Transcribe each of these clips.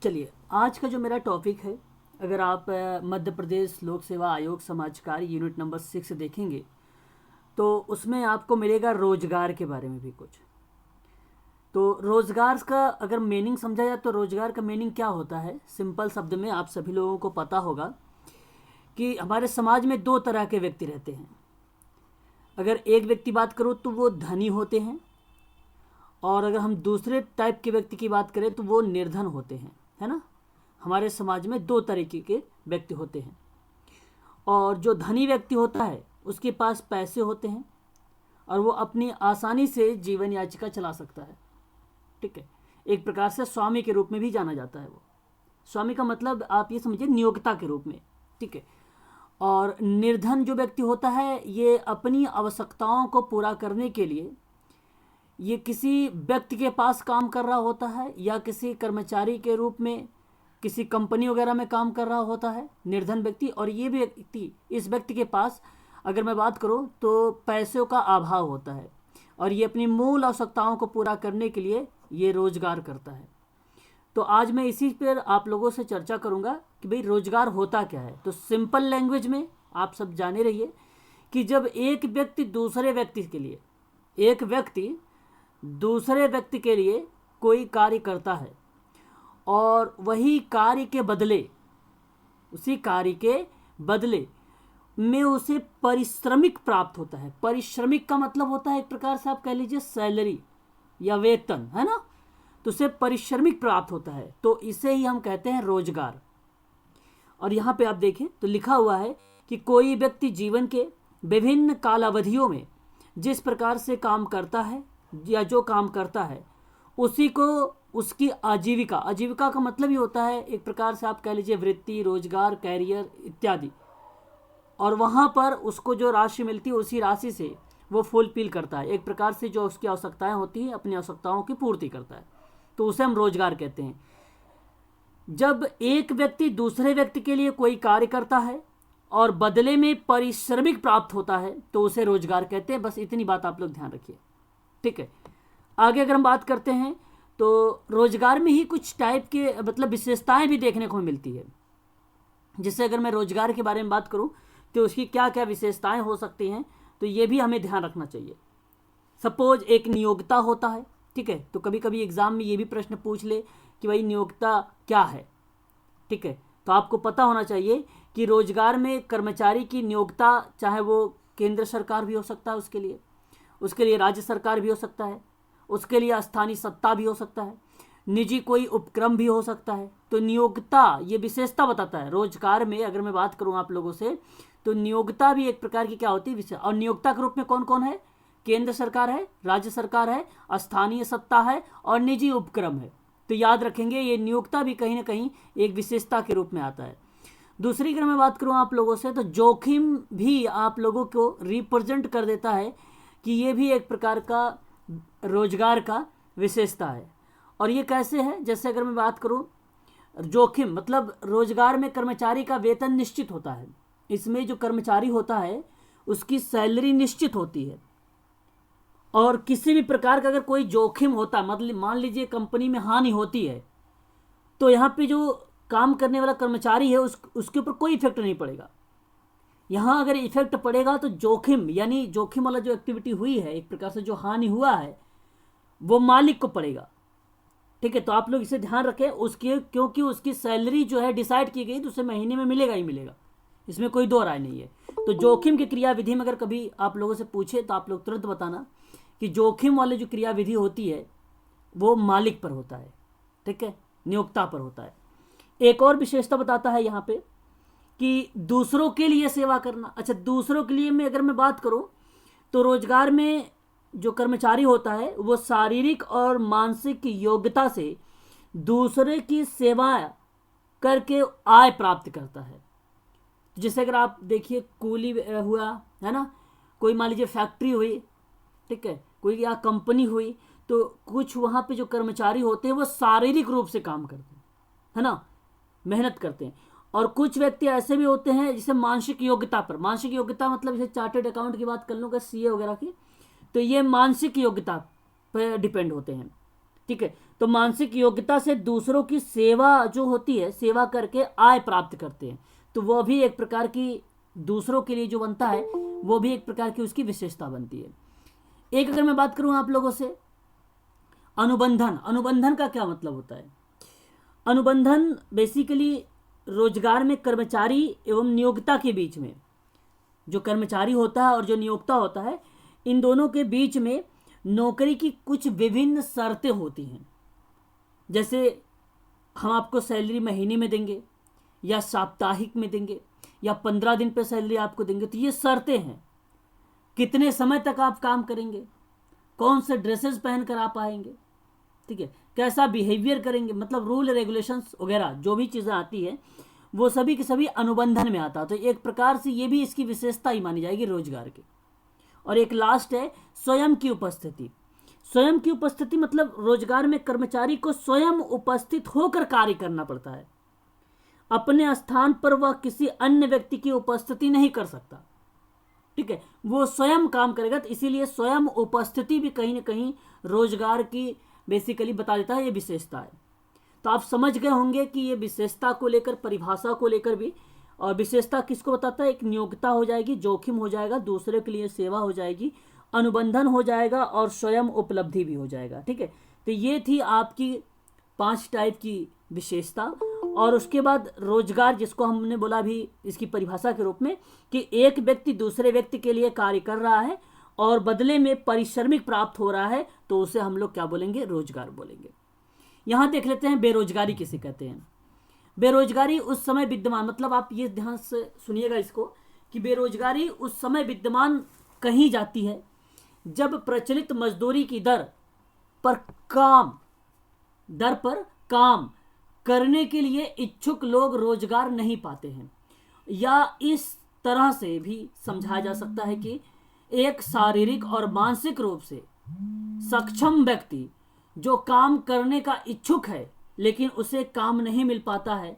चलिए, आज का जो मेरा टॉपिक है, अगर आप मध्य प्रदेश लोक सेवा आयोग समाज कार्य यूनिट नंबर 6 देखेंगे तो उसमें आपको मिलेगा रोजगार के बारे में भी कुछ। तो रोजगार का अगर मीनिंग समझा जाए तो रोजगार का मीनिंग क्या होता है, सिंपल शब्द में आप सभी लोगों को पता होगा कि हमारे समाज में दो तरह के व्यक्ति रहते हैं। अगर एक व्यक्ति बात करो तो वो धनी होते हैं, और अगर हम दूसरे टाइप के व्यक्ति की बात करें तो वो निर्धन होते हैं, है ना। हमारे समाज में दो तरीके के व्यक्ति होते हैं, और जो धनी व्यक्ति होता है उसके पास पैसे होते हैं और वो अपनी आसानी से जीवन याचिका चला सकता है। ठीक है, एक प्रकार से स्वामी के रूप में भी जाना जाता है। वो स्वामी का मतलब आप ये समझिए नियोक्ता के रूप में। ठीक है, और निर्धन जो व्यक्ति होता है ये अपनी आवश्यकताओं को पूरा करने के लिए ये किसी व्यक्ति के पास काम कर रहा होता है या किसी कर्मचारी के रूप में किसी कंपनी वगैरह में काम कर रहा होता है निर्धन व्यक्ति। और ये व्यक्ति, इस व्यक्ति के पास अगर मैं बात करूं तो पैसों का अभाव होता है और ये अपनी मूल आवश्यकताओं को पूरा करने के लिए ये रोजगार करता है। तो आज मैं इसी पर आप लोगों से चर्चा करूंगा कि भाई रोजगार होता क्या है। तो सिंपल लैंग्वेज में आप सब जाने रहिए कि जब एक व्यक्ति दूसरे व्यक्ति के लिए, एक व्यक्ति दूसरे व्यक्ति के लिए कोई कार्य करता है और वही कार्य के बदले, उसी कार्य के बदले में उसे पारिश्रमिक प्राप्त होता है। पारिश्रमिक का मतलब होता है एक प्रकार से आप कह लीजिए सैलरी या वेतन, है ना। तो उसे पारिश्रमिक प्राप्त होता है, तो इसे ही हम कहते हैं रोजगार। और यहाँ पे आप देखें तो लिखा हुआ है कि कोई व्यक्ति जीवन के विभिन्न कालावधियों में जिस प्रकार से काम करता है या जो काम करता है उसी को उसकी आजीविका, आजीविका का मतलब ही होता है एक प्रकार से आप कह लीजिए वृत्ति, रोजगार, कैरियर इत्यादि। और वहाँ पर उसको जो राशि मिलती है उसी राशि से वो फुलफिल करता है, एक प्रकार से जो उसकी आवश्यकताएं होती हैं अपनी आवश्यकताओं की पूर्ति करता है। तो उसे हम रोजगार कहते हैं। जब एक व्यक्ति दूसरे व्यक्ति के लिए कोई कार्य करता है और बदले में पारिश्रमिक प्राप्त होता है तो उसे रोजगार कहते हैं। बस इतनी बात आप लोग ध्यान रखिए। ठीक है, आगे अगर हम बात करते हैं तो रोजगार में ही कुछ टाइप के मतलब विशेषताएं भी देखने को मिलती है। जिससे अगर मैं रोजगार के बारे में बात करूं तो उसकी क्या क्या विशेषताएं हो सकती हैं, तो ये भी हमें ध्यान रखना चाहिए। सपोज एक नियोक्ता होता है, ठीक है, तो कभी कभी एग्जाम में ये भी प्रश्न पूछ ले कि भाई नियोक्ता क्या है। ठीक है, तो आपको पता होना चाहिए कि रोजगार में कर्मचारी की नियोक्ता चाहे वो केंद्र सरकार भी हो सकता है, उसके लिए राज्य सरकार भी हो सकता है, उसके लिए स्थानीय सत्ता भी हो सकता है, निजी कोई उपक्रम भी हो सकता है। तो नियोक्ता ये विशेषता बताता है। रोजगार में अगर मैं बात करूं आप लोगों से तो नियोक्ता भी एक प्रकार की क्या होती है विशेष। और नियोक्ता के रूप में कौन कौन है, केंद्र सरकार है, राज्य सरकार है, स्थानीय सत्ता है और निजी उपक्रम है। तो याद रखेंगे ये नियोक्ता भी कहीं ना कहीं एक विशेषता के रूप में आता है। दूसरी अगर मैं बात करूं आप लोगों से तो जोखिम भी आप लोगों को रिप्रेजेंट कर देता है कि ये भी एक प्रकार का रोजगार का विशेषता है। और ये कैसे है, जैसे अगर मैं बात करूं जोखिम मतलब रोजगार में कर्मचारी का वेतन निश्चित होता है। इसमें जो कर्मचारी होता है उसकी सैलरी निश्चित होती है और किसी भी प्रकार का अगर कोई जोखिम होता है, मतलब मान लीजिए कंपनी में हानि होती है, तो यहाँ पे जो काम करने वाला कर्मचारी है उसके ऊपर कोई इफेक्ट नहीं पड़ेगा। यहाँ अगर इफेक्ट पड़ेगा तो जोखिम यानी जोखिम वाला जो एक्टिविटी हुई है, एक प्रकार से जो हानि हुआ है, वो मालिक को पड़ेगा। ठीक है, तो आप लोग इसे ध्यान रखें उसके, क्योंकि उसकी सैलरी जो है डिसाइड की गई तो उसे महीने में मिलेगा ही मिलेगा, इसमें कोई दो राय नहीं है। तो जोखिम की क्रियाविधि में अगर कभी आप लोगों से पूछे तो आप लोग तुरंत बताना कि जोखिम वाली जो क्रियाविधि होती है वो मालिक पर होता है। ठीक है, नियोक्ता पर होता है। एक और विशेषता बताता है यहाँ पे कि दूसरों के लिए सेवा करना। अच्छा, दूसरों के लिए में अगर मैं बात करूं तो रोजगार में जो कर्मचारी होता है वो शारीरिक और मानसिक योग्यता से दूसरे की सेवा करके आय प्राप्त करता है। जैसे अगर आप देखिए कूली हुआ है ना, कोई मान लीजिए फैक्ट्री हुई, ठीक है, कोई या कंपनी हुई, तो कुछ वहाँ पे जो कर्मचारी होते हैं वो शारीरिक रूप से काम करते हैं, है ना, मेहनत करते हैं। और कुछ व्यक्ति ऐसे भी होते हैं जिसे मानसिक योग्यता पर, मानसिक योग्यता मतलब जैसे चार्टेड अकाउंट की बात कर लूँगा, सीए वगैरह की, तो ये मानसिक योग्यता पर डिपेंड होते हैं। ठीक है, तो मानसिक योग्यता से दूसरों की सेवा जो होती है, सेवा करके आय प्राप्त करते हैं, तो वह भी एक प्रकार की दूसरों के लिए जो बनता है वो भी एक प्रकार की उसकी विशेषता बनती है। एक अगर मैं बात करूं आप लोगों से, अनुबंधन, अनुबंधन का क्या मतलब होता है? अनुबंधन बेसिकली रोजगार में कर्मचारी एवं नियोक्ता के बीच में, जो कर्मचारी होता है और जो नियोक्ता होता है, इन दोनों के बीच में नौकरी की कुछ विभिन्न शर्तें होती हैं। जैसे हम आपको सैलरी महीने में देंगे या साप्ताहिक में देंगे या 15 दिन पे सैलरी आपको देंगे, तो ये शर्तें हैं। कितने समय तक आप काम करेंगे, कौन से ड्रेसेस पहनकर आप आएंगे, ठीक है, कैसा बिहेवियर करेंगे, मतलब रूल रेगुलेशंस वगैरह जो भी चीज़ें आती है वो सभी के सभी अनुबंधन में आता है। तो एक प्रकार से ये भी इसकी विशेषता ही मानी जाएगी रोजगार की। और एक लास्ट है स्वयं की उपस्थिति। स्वयं की उपस्थिति मतलब रोजगार में कर्मचारी को स्वयं उपस्थित होकर कार्य करना पड़ता है। अपने स्थान पर वह किसी अन्य व्यक्ति की उपस्थिति नहीं कर सकता, ठीक है, वो स्वयं काम करेगा। तो इसीलिए स्वयं उपस्थिति भी कहीं ना कहीं रोजगार की बेसिकली बता देता है, ये विशेषता है। तो आप समझ गए होंगे कि ये विशेषता को लेकर, परिभाषा को लेकर भी, और विशेषता किसको बताता है? एक नियोक्ता हो जाएगी, जोखिम हो जाएगा, दूसरे के लिए सेवा हो जाएगी, अनुबंधन हो जाएगा और स्वयं उपलब्धि भी हो जाएगा, ठीक है। तो ये थी आपकी 5 टाइप की विशेषता। और उसके बाद रोजगार, जिसको हमने बोला भी इसकी परिभाषा के रूप में कि एक व्यक्ति दूसरे व्यक्ति के लिए कार्य कर रहा है और बदले में पारिश्रमिक प्राप्त हो रहा है, तो उसे हम लोग क्या बोलेंगे? रोजगार बोलेंगे। यहां देख लेते हैं बेरोजगारी किसे कहते हैं। बेरोजगारी उस समय विद्यमान, मतलब आप ये ध्यान से सुनिएगा इसको, कि बेरोजगारी उस समय विद्यमान कही जाती है जब प्रचलित मजदूरी की दर पर काम करने के लिए इच्छुक लोग रोजगार नहीं पाते हैं। या इस तरह से भी समझाया जा सकता है कि एक शारीरिक और मानसिक रूप से सक्षम व्यक्ति जो काम करने का इच्छुक है लेकिन उसे काम नहीं मिल पाता है,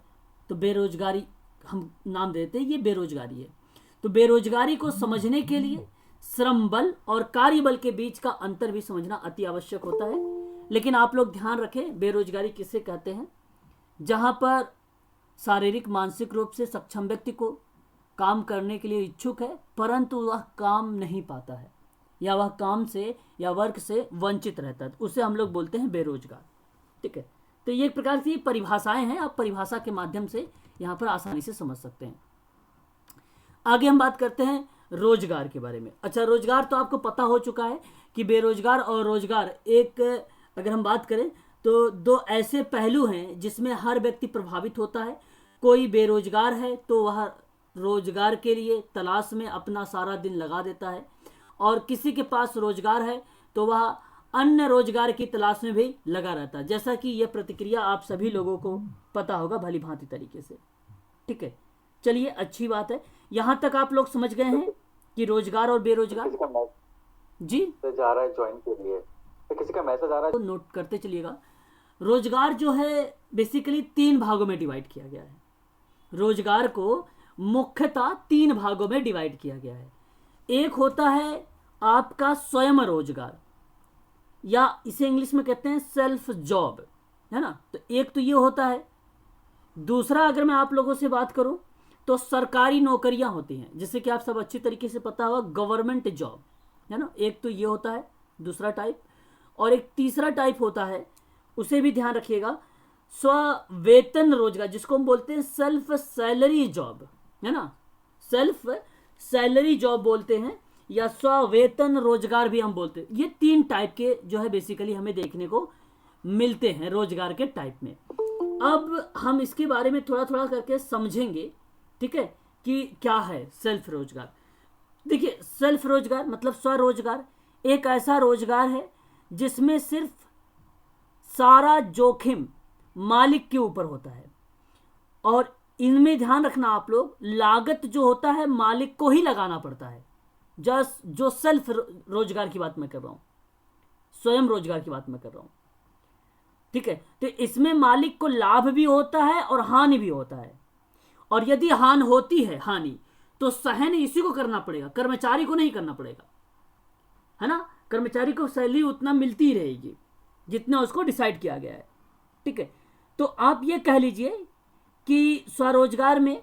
तो बेरोजगारी हम नाम देते हैं, ये बेरोजगारी है। तो बेरोजगारी को समझने के लिए श्रम बल और कार्य बल के बीच का अंतर भी समझना अति आवश्यक होता है। लेकिन आप लोग ध्यान रखें, बेरोजगारी किसे कहते हैं? जहां पर शारीरिक मानसिक रूप से सक्षम व्यक्ति को काम करने के लिए इच्छुक है परंतु वह काम नहीं पाता है या वह काम से या वर्क से वंचित रहता है, उसे हम लोग बोलते हैं बेरोजगार, ठीक है। तो ये एक प्रकार की परिभाषाएं हैं, आप परिभाषा के माध्यम से यहां पर आसानी से समझ सकते हैं। आगे हम बात करते हैं रोजगार के बारे में। अच्छा, रोजगार तो आपको पता हो चुका है कि बेरोजगार और रोजगार एक, अगर हम बात करें तो दो ऐसे पहलू हैं जिसमें हर व्यक्ति प्रभावित होता है। कोई बेरोजगार है तो वह रोजगार के लिए तलाश में अपना सारा दिन लगा देता है, और किसी के पास रोजगार है तो वह अन्य रोजगार की तलाश में भी लगा रहता है। जैसा कि यह प्रतिक्रिया आप सभी लोगों को पता होगा भली भांति तरीके से, ठीक है। चलिए, अच्छी बात है, यहां तक आप लोग समझ गए हैं कि रोजगार और बेरोजगार। जी, जा रहा है ज्वाइन के लिए, तो किसी का मैसेज आ रहा है, तो नोट करते चलिएगा। रोजगार जो है बेसिकली 3 भागों में डिवाइड किया गया है। रोजगार को मुख्यतः 3 भागों में डिवाइड किया गया है। एक होता है आपका स्वयं रोजगार, या इसे इंग्लिश में कहते हैं सेल्फ जॉब, है ना। तो एक तो ये होता है। दूसरा, अगर मैं आप लोगों से बात करूं तो सरकारी नौकरियां होती हैं, जिससे कि आप सब अच्छी तरीके से पता होगा, गवर्नमेंट जॉब, है ना। एक तो ये होता है दूसरा टाइप, और एक तीसरा टाइप होता है, उसे भी ध्यान रखिएगा, स्व-वेतन रोजगार, जिसको हम बोलते हैं सेल्फ सैलरी जॉब, है ना। सेल्फ सैलरी जॉब बोलते हैं या स्व-वेतन रोजगार भी हम बोलते हैं। ये 3 टाइप के जो है बेसिकली हमें देखने को मिलते हैं रोजगार के टाइप में। अब हम इसके बारे में थोड़ा थोड़ा करके समझेंगे, ठीक है, कि क्या है सेल्फ रोजगार। देखिए, सेल्फ रोजगार मतलब स्वरोजगार एक ऐसा रोजगार है जिसमें सिर्फ सारा जोखिम मालिक के ऊपर होता है, और इनमें ध्यान रखना आप लोग, लागत जो होता है मालिक को ही लगाना पड़ता है। जो सेल्फ रोजगार की बात मैं कर रहा हूं, स्वयं रोजगार की बात मैं कर रहा हूं, ठीक है। तो इसमें मालिक को लाभ भी होता है और हानि भी होता है, और यदि हानि होती है, हानि, तो सहन इसी को करना पड़ेगा, कर्मचारी को नहीं करना पड़ेगा, है ना। कर्मचारी को सैलरी उतना मिलती ही रहेगी जितना उसको डिसाइड किया गया है। ठीक है, तो आप ये कह लीजिए कि स्वरोजगार में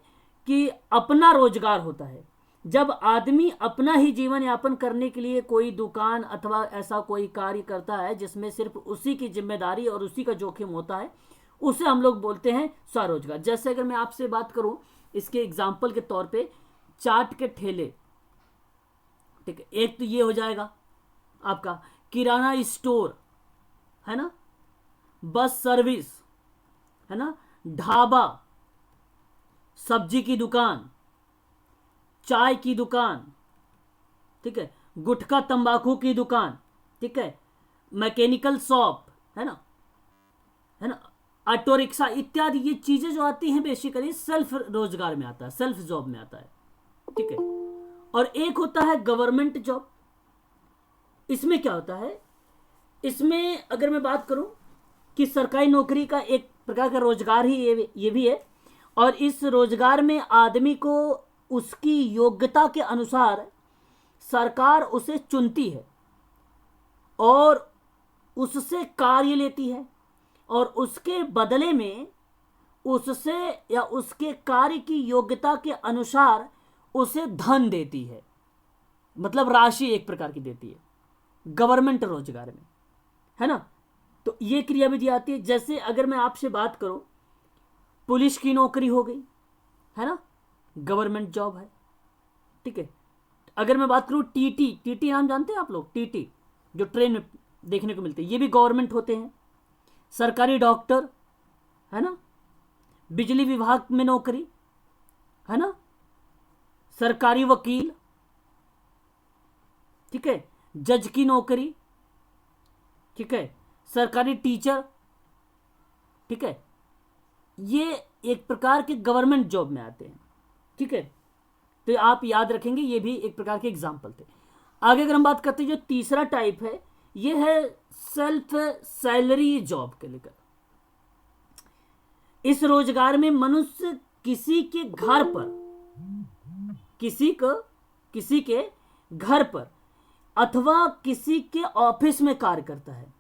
कि अपना रोजगार होता है। जब आदमी अपना ही जीवन यापन करने के लिए कोई दुकान अथवा ऐसा कोई कार्य करता है जिसमें सिर्फ उसी की जिम्मेदारी और उसी का जोखिम होता है, उसे हम लोग बोलते हैं स्वरोजगार। जैसे अगर मैं आपसे बात करूं इसके एग्जाम्पल के तौर पे, चाट के ठेले, ठीक है, एक तो ये हो जाएगा आपका किराना स्टोर, है ना, बस सर्विस, है ना, ढाबा, सब्जी की दुकान, चाय की दुकान, ठीक है, गुटखा तंबाकू की दुकान, ठीक है, मैकेनिकल शॉप, है ना, ऑटो रिक्शा इत्यादि। ये चीजें जो आती हैं बेसिकली सेल्फ रोजगार में आता है, सेल्फ जॉब में आता है। ठीक है, और एक होता है गवर्नमेंट जॉब। इसमें क्या होता है, इसमें अगर मैं बात करूं कि सरकारी नौकरी का एक प्रकार का रोजगार ही ये भी है, और इस रोजगार में आदमी को उसकी योग्यता के अनुसार सरकार उसे चुनती है और उससे कार्य लेती है, और उसके बदले में उससे या उसके कार्य की योग्यता के अनुसार उसे धन देती है, मतलब राशि एक प्रकार की देती है गवर्नमेंट रोजगार में, है ना। तो ये क्रियाविधि आती है। जैसे अगर मैं आपसे बात करूं, पुलिस की नौकरी हो गई, है ना, गवर्नमेंट जॉब है। ठीक है, अगर मैं बात करूं टीटी नाम जानते हैं आप लोग, टीटी जो ट्रेन में देखने को मिलते हैं, ये भी गवर्नमेंट होते हैं। सरकारी डॉक्टर, है ना, बिजली विभाग में नौकरी, है ना, सरकारी वकील, ठीक है, जज की नौकरी, ठीक है, सरकारी टीचर, ठीक है, ये एक प्रकार के गवर्नमेंट जॉब में आते हैं। ठीक है, तो आप याद रखेंगे, ये भी एक प्रकार के एग्जाम्पल थे। आगे अगर हम बात करते हैं, जो तीसरा टाइप है ये है सेल्फ सैलरी जॉब के लेकर। इस रोजगार में मनुष्य किसी के घर पर, किसी के घर पर अथवा किसी के ऑफिस में कार्य करता है।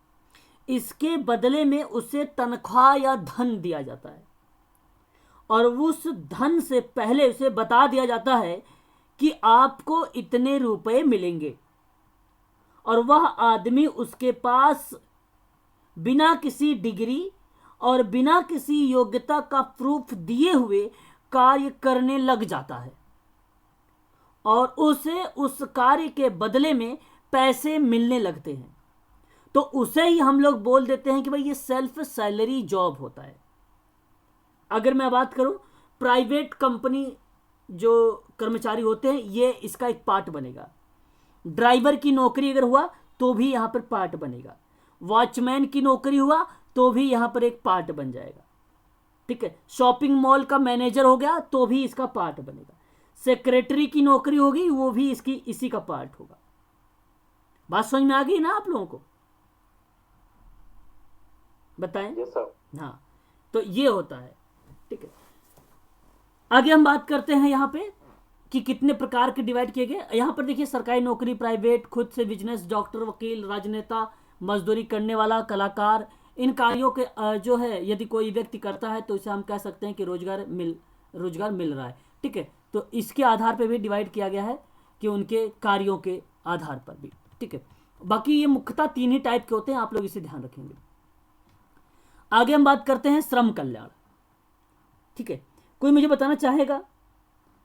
इसके बदले में उसे तनख्वाह या धन दिया जाता है, और उस धन से पहले उसे बता दिया जाता है कि आपको इतने रुपए मिलेंगे, और वह आदमी उसके पास बिना किसी डिग्री और बिना किसी योग्यता का प्रूफ दिए हुए कार्य करने लग जाता है, और उसे उस कार्य के बदले में पैसे मिलने लगते हैं। तो उसे ही हम लोग बोल देते हैं कि भाई ये सेल्फ सैलरी जॉब होता है। अगर मैं बात करूं, प्राइवेट कंपनी जो कर्मचारी होते हैं, ये इसका एक पार्ट बनेगा। ड्राइवर की नौकरी अगर हुआ तो भी यहां पर पार्ट बनेगा। वॉचमैन की नौकरी हुआ तो भी यहां पर एक पार्ट बन जाएगा। ठीक है, शॉपिंग मॉल का मैनेजर हो गया तो भी इसका पार्ट बनेगा। सेक्रेटरी की नौकरी होगी, वो भी इसी का पार्ट होगा। बात समझ में आ गई ना आप लोगों को? बताएं। Yes sir. हाँ, तो ये होता है। ठीक है, आगे हम बात करते हैं यहाँ पे कि कितने प्रकार के डिवाइड किए गए। यहाँ पर देखिए, सरकारी नौकरी, प्राइवेट, खुद से बिजनेस, डॉक्टर, वकील, राजनेता, मजदूरी करने वाला, कलाकार। इन कार्यों के जो है यदि कोई व्यक्ति करता है तो इसे हम कह सकते हैं कि रोजगार मिल रहा है। ठीक है, तो इसके आधार पर भी डिवाइड किया गया है कि उनके कार्यों के आधार पर भी। ठीक है, बाकी ये मुख्यतः तीन ही टाइप के होते हैं, आप लोग इसे ध्यान रखेंगे। आगे हम बात करते हैं श्रम कल्याण। ठीक है, कोई मुझे बताना चाहेगा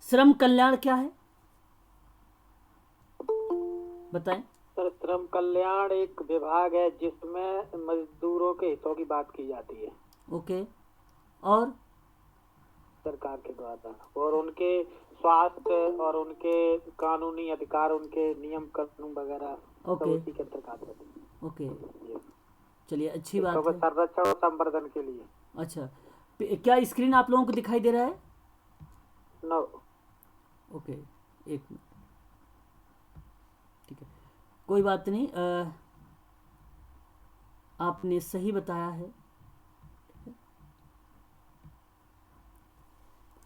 श्रम कल्याण क्या है? बताएं। सर, श्रम कल्याण एक विभाग है जिसमें मजदूरों के हितों की बात की जाती है। ओके, और सरकार के द्वारा, और उनके स्वास्थ्य और उनके कानूनी अधिकार, उनके नियम कानून वगैरह सब ओके उसी के अंतर्गत होते हैं। ओके, चलिए, अच्छी बात है। संरक्षण और संवर्धन के लिए। अच्छा, क्या स्क्रीन आप लोगों को दिखाई दे रहा है? नो। ओके, एक मिनट। ठीक है, कोई बात नहीं, आपने सही बताया है।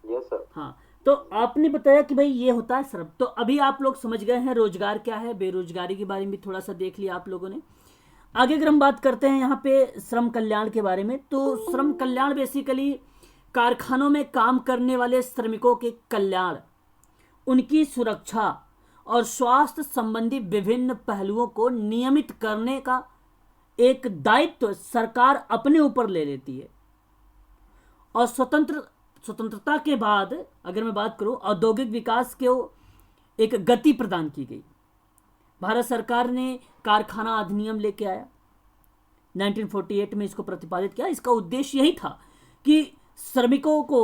Yes sir. हाँ, तो आपने बताया कि भाई ये होता है श्रम। तो अभी आप लोग समझ गए हैं रोजगार क्या है, बेरोजगारी के बारे में भी थोड़ा सा देख लिया आप लोगों ने। आगे अगर हम बात करते हैं यहाँ पे श्रम कल्याण के बारे में, तो श्रम कल्याण बेसिकली कारखानों में काम करने वाले श्रमिकों के कल्याण, उनकी सुरक्षा और स्वास्थ्य संबंधी विभिन्न पहलुओं को नियमित करने का एक दायित्व सरकार अपने ऊपर ले लेती है। और स्वतंत्रता के बाद अगर मैं बात करूं, औद्योगिक विकास को एक गति प्रदान की गई। भारत सरकार ने कारखाना अधिनियम लेके आया 1948 में, इसको प्रतिपादित किया। इसका उद्देश्य यही था कि श्रमिकों को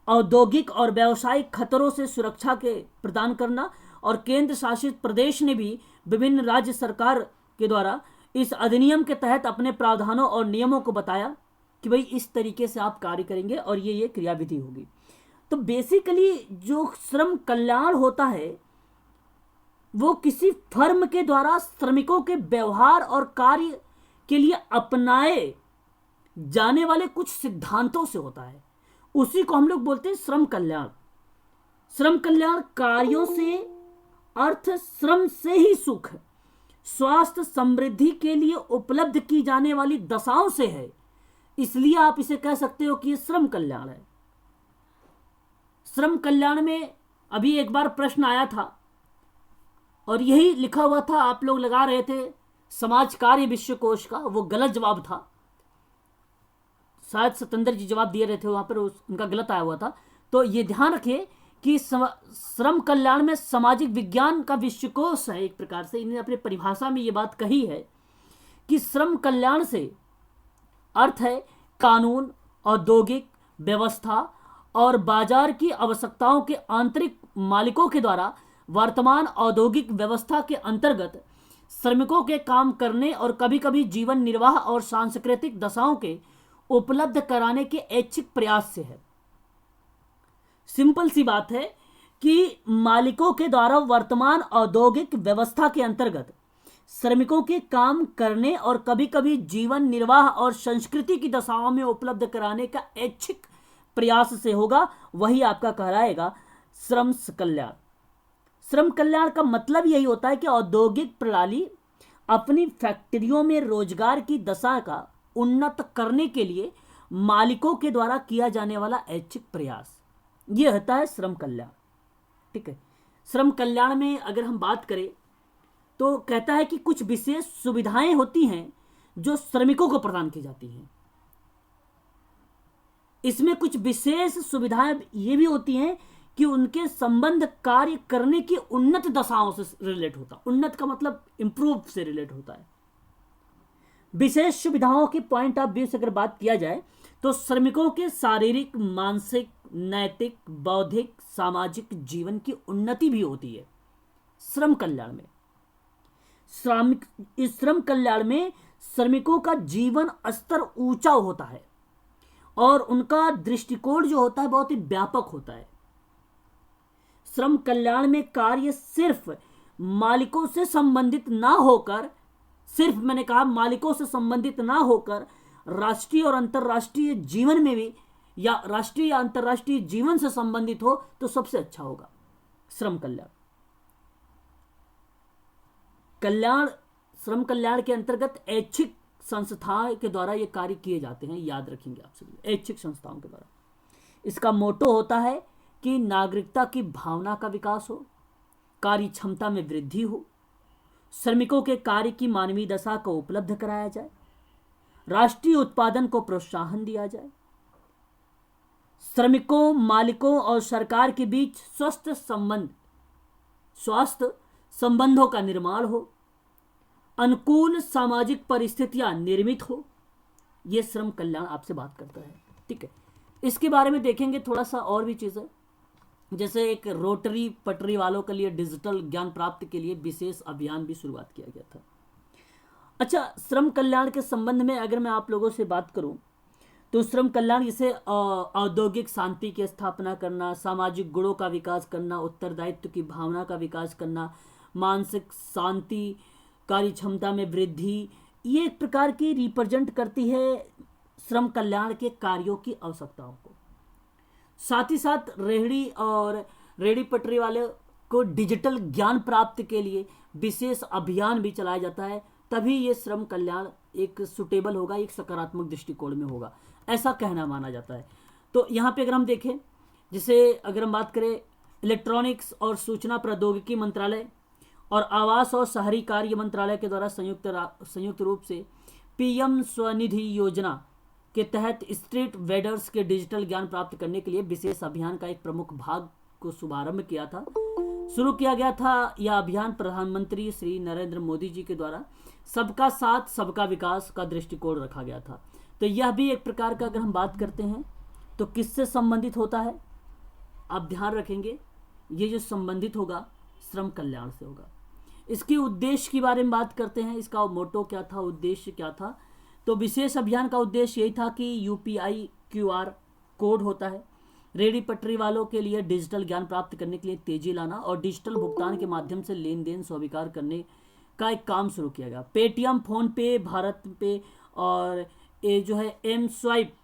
औद्योगिक और व्यावसायिक खतरों से सुरक्षा के प्रदान करना। और केंद्र शासित प्रदेश ने भी विभिन्न राज्य सरकार के द्वारा इस अधिनियम के तहत अपने प्रावधानों और नियमों को बताया कि भाई इस तरीके से आप कार्य करेंगे और ये क्रियाविधि होगी। तो बेसिकली जो श्रम कल्याण होता है वो किसी फर्म के द्वारा श्रमिकों के व्यवहार और कार्य के लिए अपनाए जाने वाले कुछ सिद्धांतों से होता है। उसी को हम लोग बोलते हैं श्रम कल्याण। श्रम कल्याण कार्यों से, अर्थ श्रम से ही सुख, स्वास्थ्य, समृद्धि के लिए उपलब्ध की जाने वाली दशाओं से है। इसलिए आप इसे कह सकते हो कि यह श्रम कल्याण है। श्रम कल्याण में अभी एक बार प्रश्न आया था और यही लिखा हुआ था, आप लोग लगा रहे थे समाज कार्य विश्वकोश का, वो गलत जवाब था। शायद सतेंद्र जी जवाब दिए रहे थे वहां पर, उनका गलत आया हुआ था। तो ये ध्यान रखिए कि श्रम कल्याण में सामाजिक विज्ञान का विश्वकोश है एक प्रकार से। इन्होंने अपनी परिभाषा में ये बात कही है कि श्रम कल्याण से अर्थ है कानून, औद्योगिक व्यवस्था और बाजार की आवश्यकताओं के आंतरिक मालिकों के द्वारा वर्तमान औद्योगिक व्यवस्था के अंतर्गत श्रमिकों के काम करने और कभी कभी जीवन निर्वाह और सांस्कृतिक दशाओं के उपलब्ध कराने के ऐच्छिक प्रयास से है। सिंपल सी बात है कि मालिकों के द्वारा वर्तमान औद्योगिक व्यवस्था के अंतर्गत श्रमिकों के काम करने और कभी कभी जीवन निर्वाह और संस्कृति की दशाओं में उपलब्ध कराने का ऐच्छिक प्रयास से होगा, वही आपका कहलाएगा श्रम कल्याण। श्रम कल्याण का मतलब यही होता है कि औद्योगिक प्रणाली अपनी फैक्ट्रियों में रोजगार की दशा का उन्नत करने के लिए मालिकों के द्वारा किया जाने वाला ऐच्छिक प्रयास, यह होता है श्रम कल्याण। ठीक है। श्रम कल्याण में अगर हम बात करें तो कहता है कि कुछ विशेष सुविधाएं होती हैं जो श्रमिकों को प्रदान की जाती हैं। इसमें कुछ विशेष सुविधाएं ये भी होती हैं कि उनके संबंध कार्य करने की उन्नत दशाओं से रिलेट होता है। उन्नत का मतलब इंप्रूव से रिलेट होता है। विशेष सुविधाओं के पॉइंट ऑफ व्यू से अगर बात किया जाए तो श्रमिकों के शारीरिक, मानसिक, नैतिक, बौद्धिक, सामाजिक जीवन की उन्नति भी होती है श्रम कल्याण में। इस श्रम कल्याण में श्रमिकों का जीवन स्तर ऊंचा होता है और उनका दृष्टिकोण जो होता है बहुत ही व्यापक होता है। श्रम कल्याण में कार्य सिर्फ मालिकों से संबंधित ना होकर, सिर्फ मैंने कहा मालिकों से संबंधित ना होकर राष्ट्रीय और अंतर्राष्ट्रीय जीवन में भी, या राष्ट्रीय या अंतर्राष्ट्रीय जीवन से संबंधित हो तो सबसे अच्छा होगा श्रम कल्याण। श्रम कल्याण के अंतर्गत ऐच्छिक संस्थाओं के द्वारा ये कार्य किए जाते हैं, याद रखेंगे आप सभी, ऐच्छिक संस्थाओं के द्वारा। इसका मोटो होता है कि नागरिकता की भावना का विकास हो, कार्य क्षमता में वृद्धि हो, श्रमिकों के कार्य की मानवीय दशा को उपलब्ध कराया जाए, राष्ट्रीय उत्पादन को प्रोत्साहन दिया जाए, श्रमिकों, मालिकों और सरकार के बीच स्वास्थ्य संबंधों का निर्माण हो, अनुकूल सामाजिक परिस्थितियां निर्मित हो। यह श्रम कल्याण आपसे बात करता है। ठीक है। इसके बारे में देखेंगे थोड़ा सा और भी चीजें, जैसे एक रोटरी पटरी वालों के लिए डिजिटल ज्ञान प्राप्ति के लिए विशेष अभियान भी शुरुआत किया गया था। अच्छा, श्रम कल्याण के संबंध में अगर मैं आप लोगों से बात करूं तो श्रम कल्याण जैसे औद्योगिक शांति की स्थापना करना, सामाजिक गुणों का विकास करना, उत्तरदायित्व की भावना का विकास करना, मानसिक शांति, कार्य क्षमता में वृद्धि, ये एक प्रकार की रिप्रेजेंट करती है श्रम कल्याण के कार्यों की आवश्यकताओं को। साथ ही साथ रेहड़ी पटरी वाले को डिजिटल ज्ञान प्राप्त के लिए विशेष अभियान भी चलाया जाता है तभी ये श्रम कल्याण एक सुटेबल होगा, एक सकारात्मक दृष्टिकोण में होगा, ऐसा कहना माना जाता है। तो यहाँ पे अगर हम देखें, जैसे अगर हम बात करें इलेक्ट्रॉनिक्स और सूचना प्रौद्योगिकी मंत्रालय और आवास और शहरी कार्य मंत्रालय के द्वारा संयुक्त रूप से पीएम स्वनिधि योजना के तहत स्ट्रीट वेंडर्स के डिजिटल ज्ञान प्राप्त करने के लिए विशेष अभियान का एक प्रमुख भाग को शुभारंभ शुरू किया गया था। यह अभियान प्रधानमंत्री श्री नरेंद्र मोदी जी के द्वारा सबका साथ सबका विकास का दृष्टिकोण रखा गया था। तो यह भी एक प्रकार का अगर हम बात करते हैं तो किससे संबंधित होता है, आप ध्यान रखेंगे, ये जो संबंधित होगा श्रम कल्याण से होगा। इसके उद्देश्य के बारे में बात करते हैं, इसका मोटो क्या था, उद्देश्य क्या था। तो विशेष अभियान का उद्देश्य यही था कि यूपीआई क्यूआर कोड होता है, रेहड़ी पटरी वालों के लिए डिजिटल ज्ञान प्राप्त करने के लिए तेजी लाना और डिजिटल भुगतान के माध्यम से लेन देन स्वीकार करने का एक काम शुरू किया गया। पेटीएम, फोन पे, भारत पे और ये जो है एम स्वाइप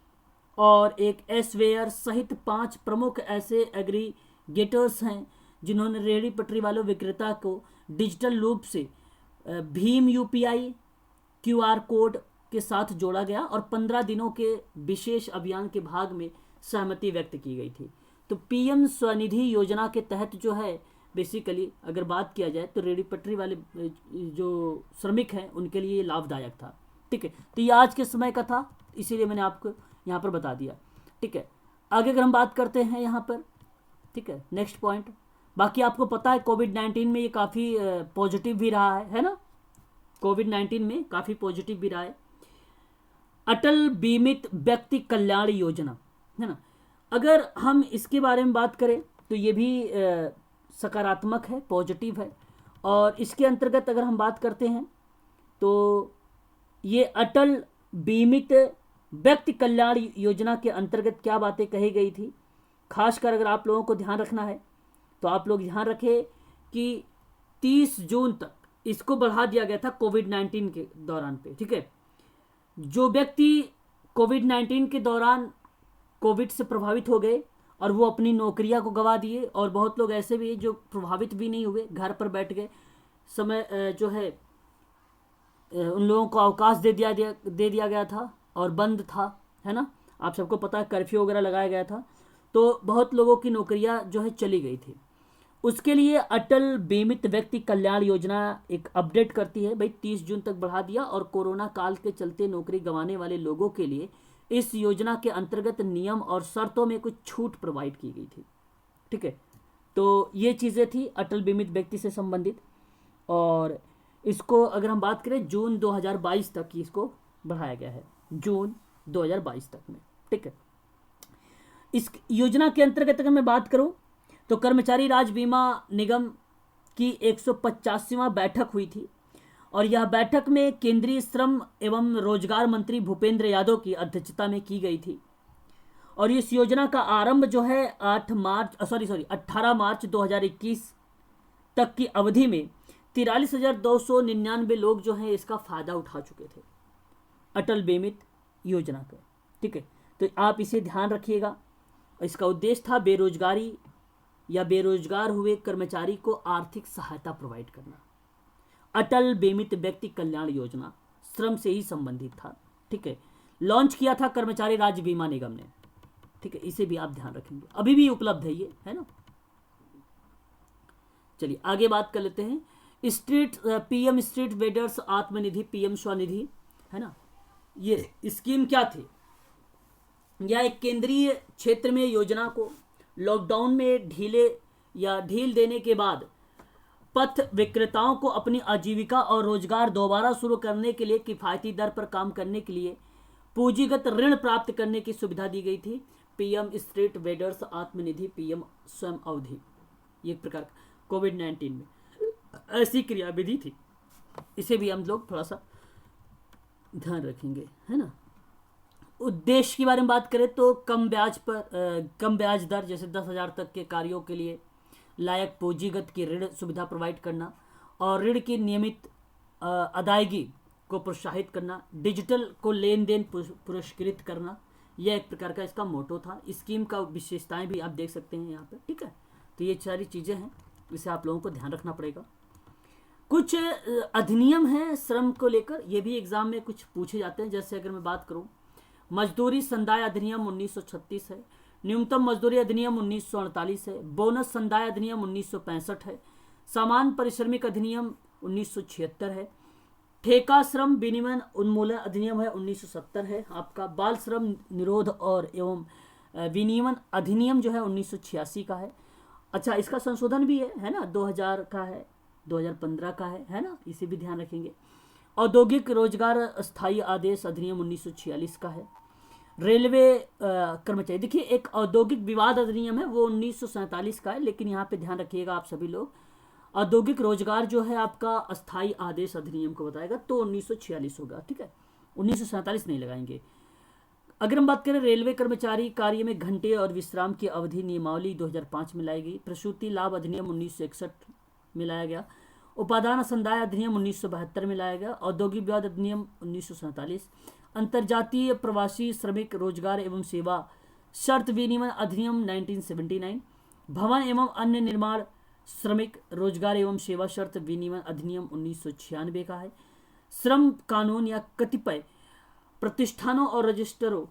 और एक एसवेयर सहित 5 प्रमुख ऐसे एग्रीगेटर्स हैं जिन्होंने रेहड़ी पटरी वालों विक्रेता को डिजिटल रूप से भीम यूपीआई क्यूआर कोड के साथ जोड़ा गया और 15 दिनों के विशेष अभियान के भाग में सहमति व्यक्त की गई थी। तो पीएम स्वनिधि योजना के तहत जो है बेसिकली अगर बात किया जाए तो रेहड़ी पटरी वाले जो श्रमिक हैं उनके लिए लाभदायक था। ठीक है, तो ये आज के समय का था, इसीलिए मैंने आपको यहाँ पर बता दिया। ठीक है, आगे अगर हम बात करते हैं यहाँ पर, ठीक है, नेक्स्ट पॉइंट। बाकी आपको पता है कोविड-19 में ये काफ़ी पॉजिटिव भी रहा है ना, कोविड-19 में काफ़ी पॉजिटिव भी रहा है। अटल बीमित व्यक्ति कल्याण योजना है ना, अगर हम इसके बारे में बात करें तो ये भी सकारात्मक है, पॉजिटिव है। और इसके अंतर्गत अगर हम बात करते हैं तो ये अटल बीमित व्यक्ति कल्याण योजना के अंतर्गत क्या बातें कही गई थी, खासकर अगर आप लोगों को ध्यान रखना है तो आप लोग ध्यान रखें कि 30 जून तक इसको बढ़ा दिया गया था कोविड-19 के दौरान पे। ठीक है, जो व्यक्ति कोविड-19 के दौरान कोविड से प्रभावित हो गए और वो अपनी नौकरियां को गंवा दिए, और बहुत लोग ऐसे भी जो प्रभावित भी नहीं हुए, घर पर बैठ गए, समय जो है उन लोगों को अवकाश दे दिया गया था और बंद था, है ना, आप सबको पता है कर्फ्यू वगैरह लगाया गया था, तो बहुत लोगों की नौकरियां जो है चली गई थी। उसके लिए अटल बीमित व्यक्ति कल्याण योजना एक अपडेट करती है, भाई 30 जून तक बढ़ा दिया, और कोरोना काल के चलते नौकरी गंवाने वाले लोगों के लिए इस योजना के अंतर्गत नियम और शर्तों में कुछ छूट प्रोवाइड की गई थी। ठीक है, तो ये चीज़ें थी अटल बीमित व्यक्ति से संबंधित। और इसको अगर हम बात करें जून 2022 तक की इसको बढ़ाया गया है, जून 2022 तक में। ठीक है, इस योजना के अंतर्गत अगर मैं बात करूं तो कर्मचारी राज्य बीमा निगम की 185वां बैठक हुई थी, और यह बैठक में केंद्रीय श्रम एवं रोजगार मंत्री भूपेंद्र यादव की अध्यक्षता में की गई थी। और इस योजना का आरंभ जो है 18 मार्च 2021 तक की अवधि में 43,299 लोग जो हैं इसका फायदा उठा चुके थे, अटल बीमित योजना का। ठीक है, तो आप इसे ध्यान रखिएगा। इसका उद्देश्य था बेरोजगारी या बेरोजगार हुए कर्मचारी को आर्थिक सहायता प्रोवाइड करना। अटल बीमित व्यक्ति कल्याण योजना श्रम से ही संबंधित था। ठीक है, लॉन्च किया था कर्मचारी राज्य बीमा निगम ने। ठीक है, इसे भी आप ध्यान रखेंगे, अभी भी उपलब्ध है ये, है ना। चलिए आगे बात कर लेते हैं। PM street vendors Atmanidhi, PM Svanidhi, है ना, ये स्कीम क्या थी? यह एक केंद्रीय क्षेत्र में योजना को लॉकडाउन में ढील देने के बाद पथ विक्रेताओं को अपनी आजीविका और रोजगार दोबारा शुरू करने के लिए किफायती दर पर काम करने के लिए पूंजीगत ऋण प्राप्त करने की सुविधा दी गई थी। PM street vendors Atmanidhi, PM स्वयं अवधि, ये एक प्रकार कोविड-19 में ऐसी क्रियाविधि थी। इसे भी हम लोग थोड़ा सा ध्यान रखेंगे, है ना। उद्देश्य के बारे में बात करें तो कम ब्याज दर, जैसे 10,000 तक के कार्यों के लिए लायक पूंजीगत की ऋण सुविधा प्रोवाइड करना, और ऋण की नियमित अदायगी को प्रोत्साहित करना, डिजिटल को लेन देन पुरस्कृत करना, यह एक प्रकार का इसका मोटो था। स्कीम का विशेषताएं भी आप देख सकते हैं यहाँ पर। ठीक है, तो ये सारी चीज़ें हैं, इसे आप लोगों को ध्यान रखना पड़ेगा। कुछ अधिनियम हैं श्रम को लेकर, ये भी एग्जाम में कुछ पूछे जाते हैं। जैसे अगर मैं बात करूं, मजदूरी संदाय अधिनियम 1936 है, न्यूनतम मजदूरी अधिनियम 1948 है, बोनस संदाय अधिनियम 1965 है, समान पारिश्रमिक अधिनियम 1976 है, ठेका श्रम विनिमय उन्मूलन अधिनियम है 1970 है आपका, बाल श्रम निरोध और एवं विनियमन अधिनियम जो है 1986 का है। अच्छा, इसका संशोधन भी है ना, 2000 का है, 2015 का है ना, इसे भी ध्यान रखेंगे। औद्योगिक रोजगार स्थायी आदेश अधिनियम 1946 का है। रेलवे कर्मचारी, देखिए एक औद्योगिक विवाद अधिनियम है वो 1947 का है, लेकिन यहाँ पे ध्यान रखिएगा आप सभी लोग, औद्योगिक रोजगार जो है आपका अस्थायी आदेश अधिनियम को बताएगा, तो 1946 होगा, ठीक है, 1947 नहीं लगाएंगे। अगर हम बात करें रेलवे कर्मचारी कार्य में घंटे और विश्राम की अवधि नियमावली 2005 में लाई गई। प्रसूति लाभ अधिनियम 1961 में लाया गया। उपादान संदाय अधिनियम 1972 में लाया गया। औद्योगिक विवाद अधिनियम 1947। अंतर्जातीय प्रवासी श्रमिक रोजगार एवं सेवा शर्त विनिमय अधिनियम 1979। भवन एवं अन्य निर्माण श्रमिक रोजगार एवं सेवा शर्त विनिमय अधिनियम 1996 का है। श्रम कानून या कतिपय प्रतिष्ठानों और रजिस्टरों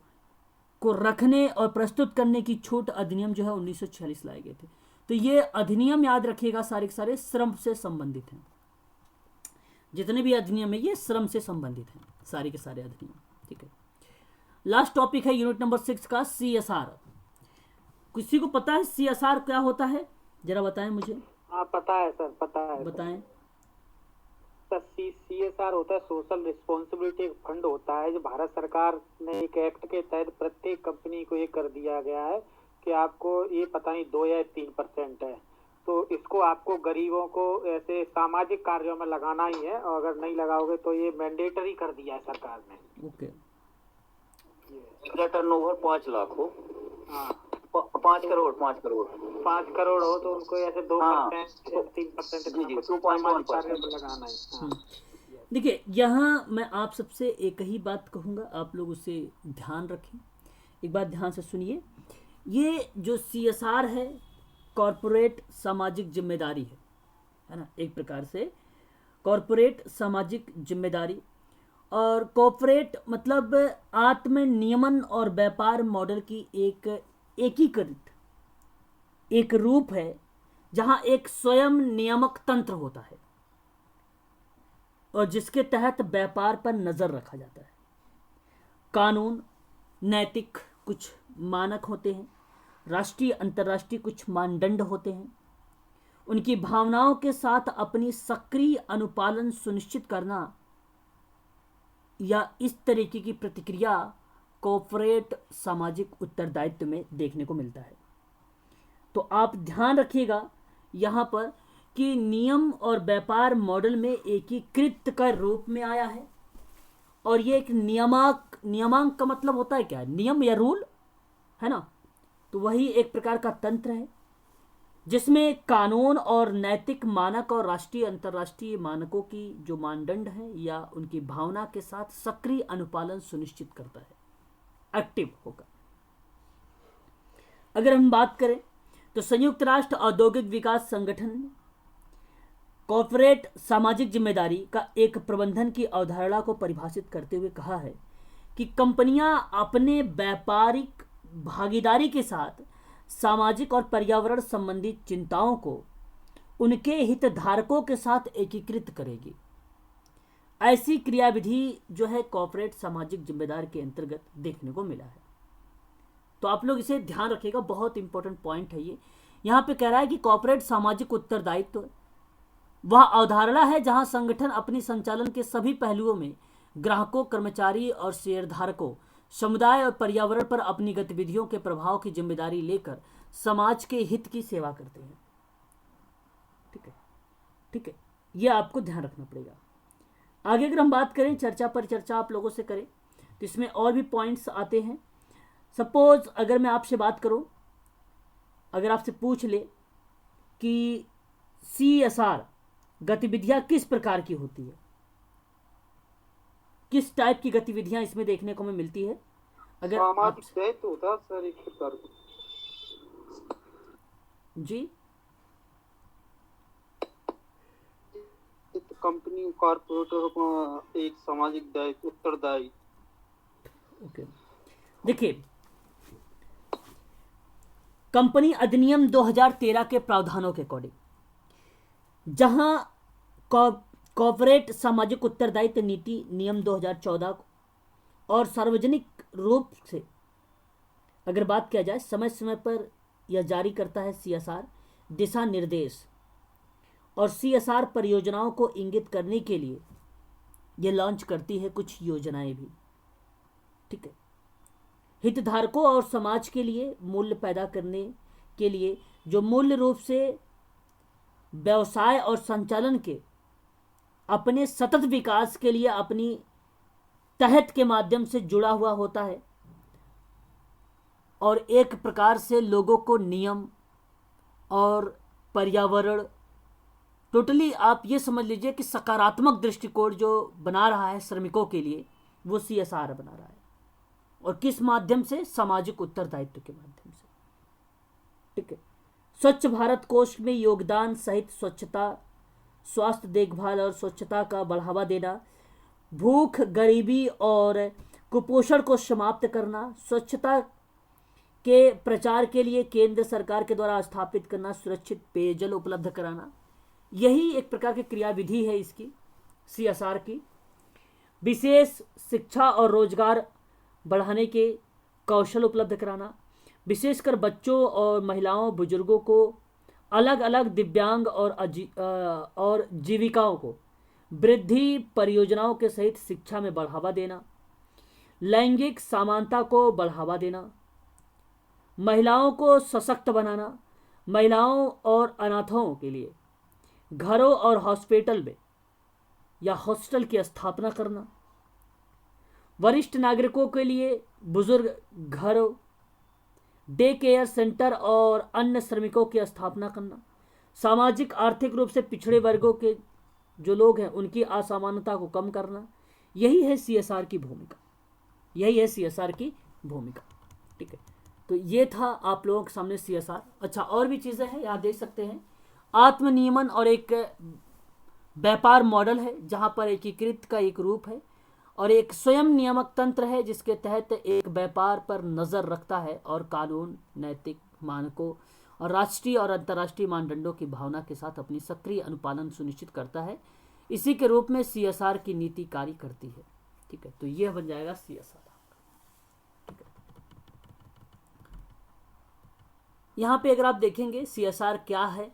को रखने और प्रस्तुत करने की छूट अधिनियम जो है 1946 लाए गए थे। तो ये अधिनियम याद रखिएगा, सारे के सारे श्रम से संबंधित हैं। जितने भी अधिनियम है ये श्रम से संबंधित हैं, सारे के सारे अधिनियम, ठीक है। लास्ट टॉपिक है यूनिट नंबर 6 का CSR। किसी को पता है CSR क्या होता है? जरा बताएं मुझे। हाँ पता है सर, पता है। बताएं सर। CSR होता है सोशल रिस्पॉन्सिबिलिटी, एक फंड होता है जो भारत सरकार ने एक एक्ट के तहत प्रत्येक कंपनी को ये कर दिया गया है कि आपको ये पता नहीं 2 या 3% है, तो इसको आपको गरीबों को ऐसे सामाजिक कार्यों में लगाना ही है, और अगर नहीं लगाओगे तो ये मैंडेटरी कर दिया है सरकार ने। ओके। टर्नओवर 5 लाख हो, हाँ 5 करोड़ 5 करोड़ हो तो उनको ऐसे 2% 3% लगाना है। हाँ। देखिए यहाँ मैं आप सबसे एक ही बात कहूँगा, आप लोग उसे ध्यान रखें। एक बात ध्यान से सुनिए, ये जो CSR है कॉरपोरेट सामाजिक जिम्मेदारी है ना, एक प्रकार से कॉरपोरेट सामाजिक जिम्मेदारी। और कॉरपोरेट मतलब आत्म नियमन और व्यापार मॉडल की एक एकीकृत एक रूप है जहां एक स्वयं नियामक तंत्र होता है और जिसके तहत व्यापार पर नजर रखा जाता है। कानून, नैतिक कुछ मानक होते हैं, राष्ट्रीय अंतर्राष्ट्रीय कुछ मानदंड होते हैं। उनकी भावनाओं के साथ अपनी सक्रिय अनुपालन सुनिश्चित करना या इस तरीके की प्रतिक्रिया कॉर्पोरेट सामाजिक उत्तरदायित्व में देखने को मिलता है। तो आप ध्यान रखिएगा यहाँ पर कि नियम और व्यापार मॉडल में एकीकृत का रूप में आया है, और ये एक नियमांक का मतलब होता है क्या? नियम या रूल है ना, तो वही एक प्रकार का तंत्र है जिसमें कानून और नैतिक मानक और राष्ट्रीय अंतर्राष्ट्रीय मानकों की जो मानदंड है या उनकी भावना के साथ सक्रिय अनुपालन सुनिश्चित करता है, एक्टिव होगा। अगर हम बात करें तो संयुक्त राष्ट्र औद्योगिक विकास संगठन ने कॉर्पोरेट सामाजिक जिम्मेदारी का एक प्रबंधन की अवधारणा को परिभाषित करते हुए कहा है कि कंपनियां अपने व्यापारिक भागीदारी के साथ सामाजिक और पर्यावरण संबंधी चिंताओं को उनके हितधारकों के साथ एकीकृत करेगी। ऐसी क्रियाविधि जो है कॉर्पोरेट सामाजिक जिम्मेदारी के अंतर्गत देखने को मिला है। तो आप लोग इसे ध्यान रखिएगा, बहुत इंपॉर्टेंट पॉइंट है ये। यहाँ पे कह रहा है कि कॉर्पोरेट सामाजिक उत्तरदायित्व वह अवधारणा है जहां संगठन अपनी संचालन के सभी पहलुओं में ग्राहकों, कर्मचारी और शेयरधारकों, समुदाय और पर्यावरण पर अपनी गतिविधियों के प्रभाव की जिम्मेदारी लेकर समाज के हित की सेवा करते हैं। ठीक है, ठीक है, यह आपको ध्यान रखना पड़ेगा। आगे अगर हम बात करें, चर्चा पर चर्चा आप लोगों से करें तो इसमें और भी पॉइंट्स आते हैं। सपोज अगर मैं आपसे बात करूं, अगर आपसे पूछ ले कि CSR गतिविधियां किस प्रकार की होती है, किस टाइप की गतिविधियां इसमें देखने को हमें मिलती है, अगर आप तो होता सर एक प्रकार जी कंपनी कॉर्पोरेटरों को एक सामाजिक दायित्व उत्तरदायी। ओके, देखिए, कंपनी अधिनियम 2013 के प्रावधानों के अकॉर्डिंग जहां कॉर्पोरेट सामाजिक उत्तरदायित्व नीति नियम 2014 और सार्वजनिक रूप से अगर बात किया जाए समय समय पर यह जारी करता है CSR दिशा निर्देश, और CSR परियोजनाओं को इंगित करने के लिए यह लॉन्च करती है कुछ योजनाएं भी। ठीक है, हितधारकों और समाज के लिए मूल्य पैदा करने के लिए जो मूल्य रूप से व्यवसाय और संचालन के अपने सतत विकास के लिए अपनी तहत के माध्यम से जुड़ा हुआ होता है, और एक प्रकार से लोगों को नियम और पर्यावरण टोटली आप ये समझ लीजिए कि सकारात्मक दृष्टिकोण जो बना रहा है श्रमिकों के लिए, वो CSR बना रहा है। और किस माध्यम से? सामाजिक उत्तरदायित्व के माध्यम से। ठीक है, स्वच्छ भारत कोष में योगदान सहित स्वच्छता, स्वास्थ्य देखभाल और स्वच्छता का बढ़ावा देना, भूख, गरीबी और कुपोषण को समाप्त करना, स्वच्छता के प्रचार के लिए केंद्र सरकार के द्वारा स्थापित करना, सुरक्षित पेयजल उपलब्ध कराना, यही एक प्रकार की क्रियाविधि है इसकी CSR की। विशेष शिक्षा और रोजगार बढ़ाने के कौशल उपलब्ध कराना, विशेषकर बच्चों और महिलाओं बुजुर्गों को अलग अलग दिव्यांग और जीविकाओं को वृद्धि परियोजनाओं के सहित शिक्षा में बढ़ावा देना, लैंगिक समानता को बढ़ावा देना, महिलाओं को सशक्त बनाना, महिलाओं और अनाथों के लिए घरों और हॉस्पिटल में या हॉस्टल की स्थापना करना, वरिष्ठ नागरिकों के लिए बुजुर्ग घरों, डे केयर सेंटर और अन्य श्रमिकों की स्थापना करना, सामाजिक आर्थिक रूप से पिछड़े वर्गों के जो लोग हैं उनकी असमानता को कम करना, यही है CSR की भूमिका, यही है CSR की भूमिका। ठीक है, तो ये था आप लोगों के सामने CSR। अच्छा, और भी चीज़ें हैं यहाँ देख सकते हैं। आत्मनियमन और एक व्यापार मॉडल है जहाँ पर एकीकृत का एक रूप है, और एक स्वयं नियामक तंत्र है जिसके तहत एक व्यापार पर नज़र रखता है और कानून, नैतिक मानकों और राष्ट्रीय और अंतर्राष्ट्रीय मानदंडों की भावना के साथ अपनी सक्रिय अनुपालन सुनिश्चित करता है। इसी के रूप में CSR की नीति कार्य करती है। ठीक है, तो यह बन जाएगा CSR। ठीक है, यहाँ पे अगर आप देखेंगे CSR क्या है,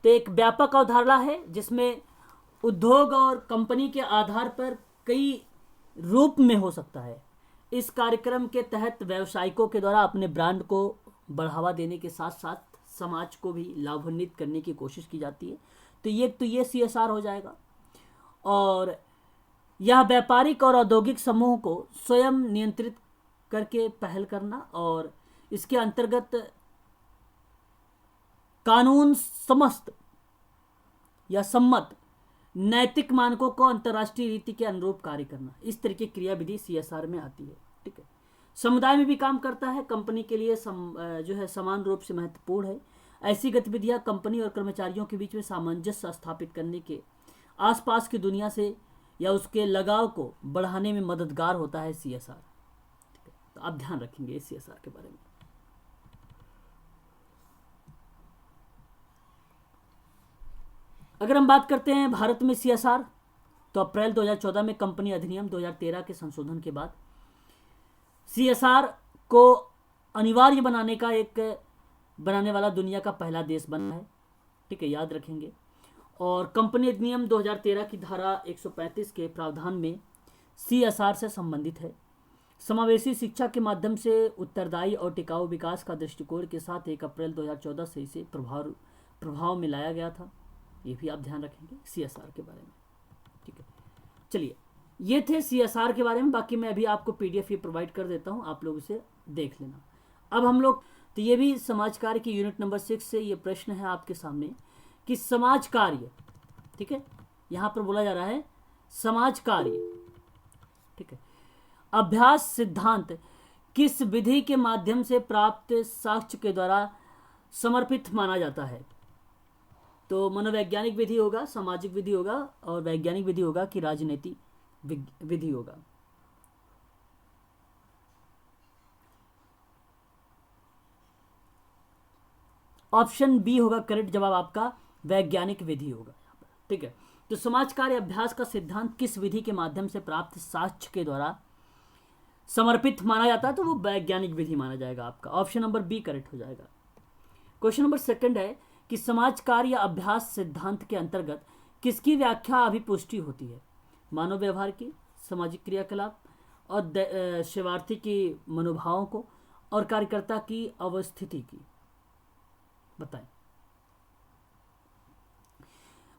तो एक व्यापक अवधारणा है जिसमें उद्योग और कंपनी के आधार पर कई रूप में हो सकता है। इस कार्यक्रम के तहत व्यावसायिकों के द्वारा अपने ब्रांड को बढ़ावा देने के साथ साथ समाज को भी लाभान्वित करने की कोशिश की जाती है। तो ये CSR हो जाएगा। और यह व्यापारिक और औद्योगिक समूह को स्वयं नियंत्रित करके पहल करना, और इसके अंतर्गत कानून समस्त या सम्मत नैतिक मानकों को अंतर्राष्ट्रीय रीति के अनुरूप कार्य करना, इस तरह की क्रियाविधि CSR में आती है। ठीक है, समुदाय में भी काम करता है, कंपनी के लिए जो है समान रूप से महत्वपूर्ण है। ऐसी गतिविधियां कंपनी और कर्मचारियों के बीच में सामंजस्य स्थापित करने के, आसपास की दुनिया से या उसके लगाव को बढ़ाने में मददगार होता है CSR। ठीक है, तो आप ध्यान रखेंगे इस CSR के बारे में। अगर हम बात करते हैं भारत में CSR, तो अप्रैल 2014 में कंपनी अधिनियम 2013 के संशोधन के बाद CSR को अनिवार्य बनाने वाला दुनिया का पहला देश बना है। ठीक है, याद रखेंगे। और कंपनी अधिनियम 2013 की धारा 135 के प्रावधान में CSR से संबंधित है। समावेशी शिक्षा के माध्यम से उत्तरदायी और टिकाऊ विकास का दृष्टिकोण के साथ 1 अप्रैल 2014 से इसे प्रभाव में लाया गया था। ये भी आप ध्यान रखेंगे CSR के बारे में। ठीक है, चलिए, ये थे CSR के बारे में। बाकी मैं अभी आपको PDF प्रोवाइड कर देता हूँ, आप लोग इसे देख लेना। अब हम लोग, तो ये भी समाज कार्य की यूनिट नंबर 6 से ये प्रश्न है आपके सामने कि समाज कार्य, ठीक है, यहाँ पर बोला जा रहा है समाज कार्य। ठीक है, अभ्यास सिद्धांत किस विधि के माध्यम से प्राप्त साक्ष्य के द्वारा समर्पित माना जाता है? तो मनोवैज्ञानिक विधि होगा, सामाजिक विधि होगा और वैज्ञानिक विधि होगा कि राजनीति विधि होगा। ऑप्शन बी होगा करेक्ट जवाब आपका, वैज्ञानिक विधि होगा यहाँ पर। ठीक है, तो समाज कार्य अभ्यास का सिद्धांत किस विधि के माध्यम से प्राप्त साक्ष्य के द्वारा समर्पित माना जाता है, तो वो वैज्ञानिक विधि माना जाएगा आपका। ऑप्शन नंबर बी करेक्ट हो जाएगा। क्वेश्चन नंबर सेकंड है कि समाज कार्य अभ्यास सिद्धांत के अंतर्गत किसकी व्याख्या अभिपुष्टि होती है? मानव व्यवहार की, सामाजिक क्रियाकलाप और शिवार्थी की मनोभावों को और कार्यकर्ता की अवस्थिति की। बताएं।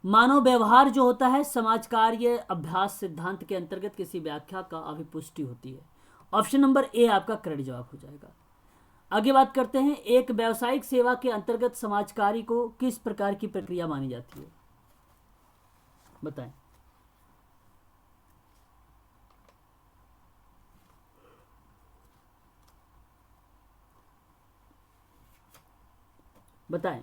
मानव व्यवहार जो होता है समाज कार्य अभ्यास सिद्धांत के अंतर्गत किसी व्याख्या का अभिपुष्टि होती है। ऑप्शन नंबर ए आपका करेक्ट जवाब हो जाएगा। आगे बात करते हैं, एक व्यावसायिक सेवा के अंतर्गत समाज कार्य को किस प्रकार की प्रक्रिया मानी जाती है? बताएं। बताएं।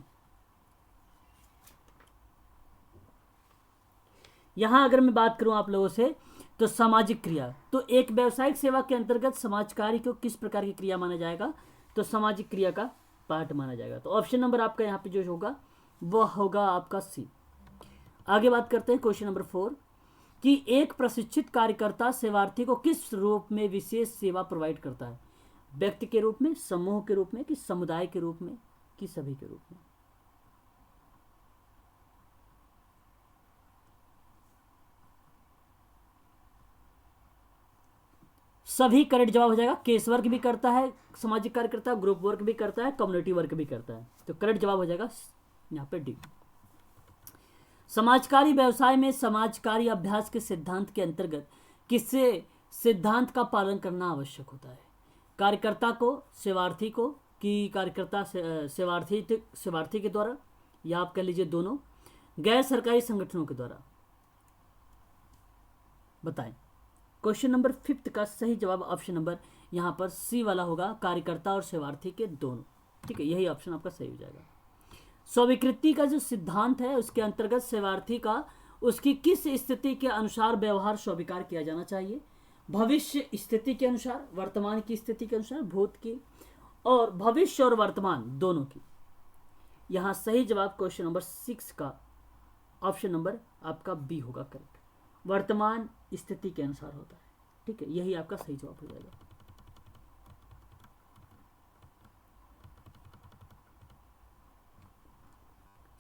यहां अगर मैं बात करूं आप लोगों से तो सामाजिक क्रिया, तो एक व्यावसायिक सेवा के अंतर्गत समाज कार्य को किस प्रकार की क्रिया माना जाएगा? तो सामाजिक क्रिया का पार्ट माना जाएगा। तो ऑप्शन नंबर आपका यहाँ पे जो होगा वह होगा आपका सी। आगे बात करते हैं क्वेश्चन नंबर 4 कि एक प्रशिक्षित कार्यकर्ता सेवार्थी को किस रूप में विशेष सेवा प्रोवाइड करता है? व्यक्ति के रूप में, समूह के रूप में, कि समुदाय के रूप में, कि सभी के रूप में? सभी करेक्ट जवाब हो जाएगा। केस वर्क भी करता है सामाजिक कार्यकर्ता, ग्रुप वर्क भी करता है, कम्युनिटी वर्क भी करता है। तो करेक्ट जवाब हो जाएगा यहाँ पे डी। समाजकारी व्यवसाय में समाजकारी अभ्यास के सिद्धांत के अंतर्गत किससे सिद्धांत का पालन करना आवश्यक होता है? कार्यकर्ता को, सेवार्थी को, कि कार्यकर्ता सेवार्थी के द्वारा, या आप कह लीजिए दोनों, गैर सरकारी संगठनों के द्वारा? बताएं। क्वेश्चन नंबर 5 का सही जवाब ऑप्शन नंबर यहाँ पर सी वाला होगा, कार्यकर्ता और सेवार्थी के दोनों। ठीक है, यही ऑप्शन आपका सही हो जाएगा। स्वीकृति का जो सिद्धांत है उसके अंतर्गत सेवार्थी का उसकी किस स्थिति के अनुसार व्यवहार स्वीकार किया जाना चाहिए? भविष्य स्थिति के अनुसार, वर्तमान की स्थिति के अनुसार, भूत की, और भविष्य और वर्तमान दोनों की। यहाँ सही जवाब क्वेश्चन नंबर 6 का ऑप्शन नंबर आपका बी होगा करेक्ट, वर्तमान स्थिति के अनुसार होता है। ठीक है, यही आपका सही जवाब हो जाएगा।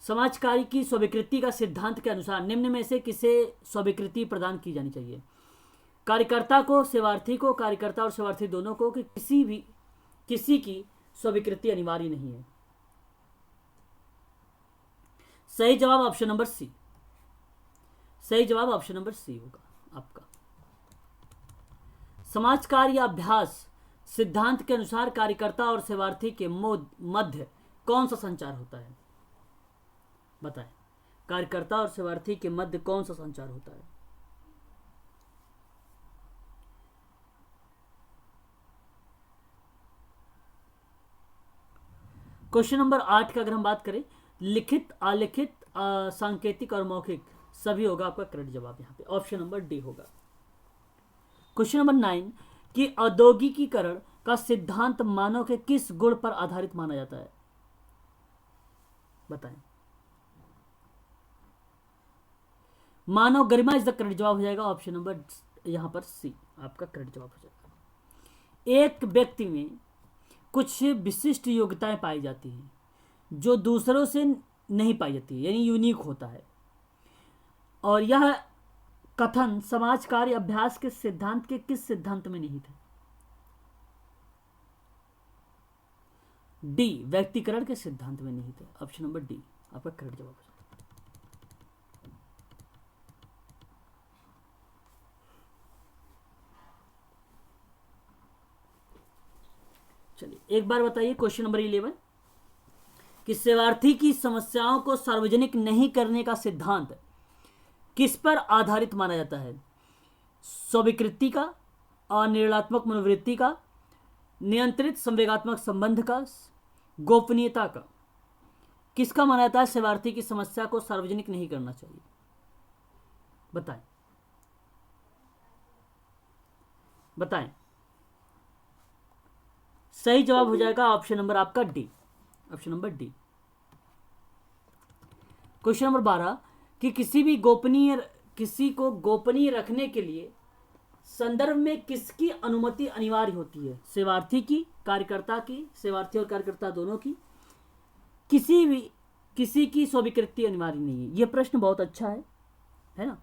समाज कार्य की स्वीकृति का सिद्धांत के अनुसार निम्न में से किसे स्वीकृति प्रदान की जानी चाहिए? कार्यकर्ता को, सेवार्थी को, कार्यकर्ता और सेवार्थी दोनों को, कि किसी की स्वीकृति अनिवार्य नहीं है? सही जवाब ऑप्शन नंबर सी। सही जवाब ऑप्शन नंबर सी होगा आपका। समाज कार्य अभ्यास सिद्धांत के अनुसार कार्यकर्ता और सेवार्थी के मध्य कौन सा संचार होता है? बताएं। कार्यकर्ता और सेवार्थी के मध्य कौन सा संचार होता है? क्वेश्चन नंबर 8 का अगर हम बात करें, लिखित, अलिखित, सांकेतिक और मौखिक सभी होगा आपका करेक्ट जवाब यहाँ पे ऑप्शन नंबर डी होगा। क्वेश्चन नंबर 9 कि औद्योगिकीकरण का सिद्धांत मानव के किस गुण पर आधारित माना जाता है? बताएं। मानव गरिमा इज द करेक्ट जवाब हो जाएगा, ऑप्शन नंबर यहां पर सी आपका करेक्ट जवाब हो जाएगा। एक व्यक्ति में कुछ विशिष्ट योग्यताएं पाई जाती हैं जो दूसरों से नहीं पाई जाती, यानी यूनिक होता है, और यह कथन समाज कार्य अभ्यास के सिद्धांत के किस सिद्धांत में निहित है? डी, व्यक्तिकरण के सिद्धांत में निहित है। ऑप्शन नंबर डी आपका करेक्ट जवाब हो जाएगा। चलिए एक बार बताइए क्वेश्चन नंबर 11 कि सेवार्थी की समस्याओं को सार्वजनिक नहीं करने का सिद्धांत किस पर आधारित माना जाता है? स्वीकृति का, अनिर्णयात्मक मनोवृत्ति का, नियंत्रित संवेगात्मक संबंध का, गोपनीयता का, किसका माना जाता है सेवार्थी की समस्या को सार्वजनिक नहीं करना चाहिए? बताएं बताएं। सही जवाब हो जाएगा ऑप्शन नंबर आपका D, option number D. Question number 12 कि किसी को गोपनीय रखने के लिए संदर्भ में किसकी अनुमति अनिवार्य होती है? सेवार्थी की, कार्यकर्ता की, सेवार्थी और कार्यकर्ता दोनों की, किसी की स्वीकृति अनिवार्य नहीं है। यह प्रश्न बहुत अच्छा है ना।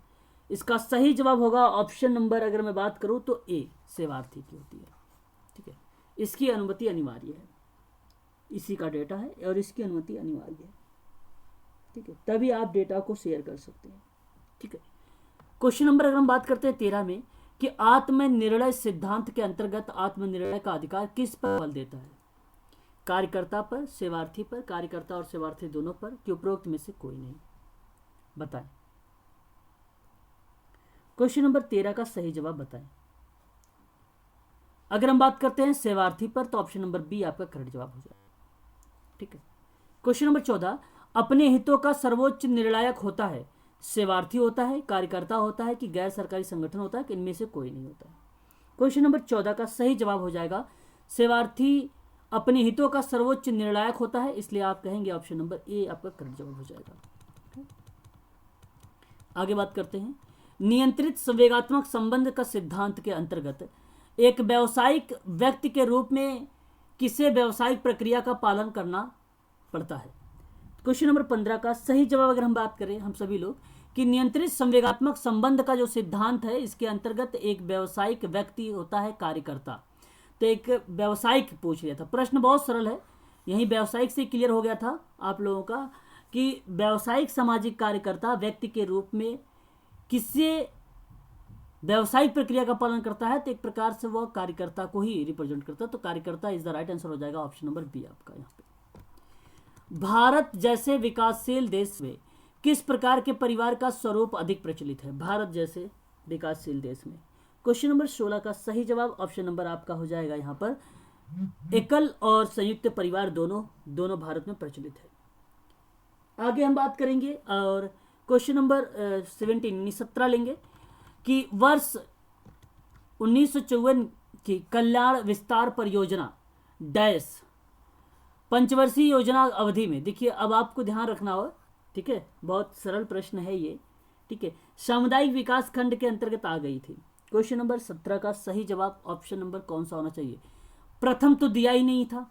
इसका सही जवाब होगा ऑप्शन नंबर, अगर मैं बात करूं तो ए, सेवार्थी की होती है। ठीक है, इसकी अनुमति अनिवार्य है, इसी का डेटा है और इसकी अनुमति अनिवार्य है। ठीक है, तभी आप डेटा को शेयर कर सकते हैं। ठीक है, क्वेश्चन नंबर अगर हम बात करते हैं 13 में कि आत्मनिर्णय सिद्धांत के अंतर्गत आत्मनिर्णय का अधिकार किस पर बल देता है? कार्यकर्ता पर, सेवार्थी पर, कार्यकर्ता और सेवार्थी दोनों पर, कि उपरोक्त में से कोई नहीं? बताएं। क्वेश्चन नंबर 13 का सही जवाब बताएं। अगर हम बात करते हैं सेवार्थी पर तो ऑप्शन नंबर बी आपका करेक्ट जवाब हो जाएगा। ठीक है, क्वेश्चन नंबर 14 अपने हितों का सर्वोच्च निर्णायक होता है, सेवार्थी होता है, कार्यकर्ता होता है, कि गैर सरकारी संगठन होता है, कि इनमें से कोई नहीं होता है? क्वेश्चन नंबर 14 का सही जवाब हो जाएगा सेवार्थी अपने हितों का सर्वोच्च निर्णायक होता है, इसलिए आप कहेंगे ऑप्शन नंबर ए आपका करेक्ट जवाब हो जाएगा। आगे बात करते हैं नियंत्रित संवेगात्मक संबंध का सिद्धांत के अंतर्गत एक व्यावसायिक व्यक्ति के रूप में किसे व्यावसायिक प्रक्रिया का पालन करना पड़ता है? क्वेश्चन नंबर 15 का सही जवाब अगर हम बात करें हम सभी लोग कि नियंत्रित संवेगात्मक संबंध का जो सिद्धांत है इसके अंतर्गत एक व्यावसायिक व्यक्ति होता है कार्यकर्ता। तो एक व्यावसायिक पूछ लिया था, प्रश्न बहुत सरल है, यही व्यावसायिक से क्लियर हो गया था आप लोगों का कि व्यावसायिक सामाजिक कार्यकर्ता व्यक्ति के रूप में किससे व्यावसायिक प्रक्रिया का पालन करता है, तो एक प्रकार से वह कार्यकर्ता को ही रिप्रेजेंट करता है। तो कार्यकर्ता इज द राइट आंसर हो जाएगा ऑप्शन नंबर बी आपका। यहाँ पे भारत जैसे विकासशील देश में किस प्रकार के परिवार का स्वरूप अधिक प्रचलित है? भारत जैसे विकासशील देश में क्वेश्चन नंबर 16 का सही जवाब ऑप्शन नंबर आपका हो जाएगा यहाँ पर एकल और संयुक्त परिवार दोनों भारत में प्रचलित है। आगे हम बात करेंगे और क्वेश्चन नंबर 17 लेंगे कि वर्ष 1954 की कल्याण विस्तार परियोजना डैश पंचवर्षीय योजना अवधि में, देखिए अब आपको ध्यान रखना हो, ठीक है, बहुत सरल प्रश्न है ये, ठीक है, सामुदायिक विकास खंड के अंतर्गत आ गई थी। क्वेश्चन नंबर 17 का सही जवाब ऑप्शन नंबर कौन सा होना चाहिए? प्रथम तो दिया ही नहीं था,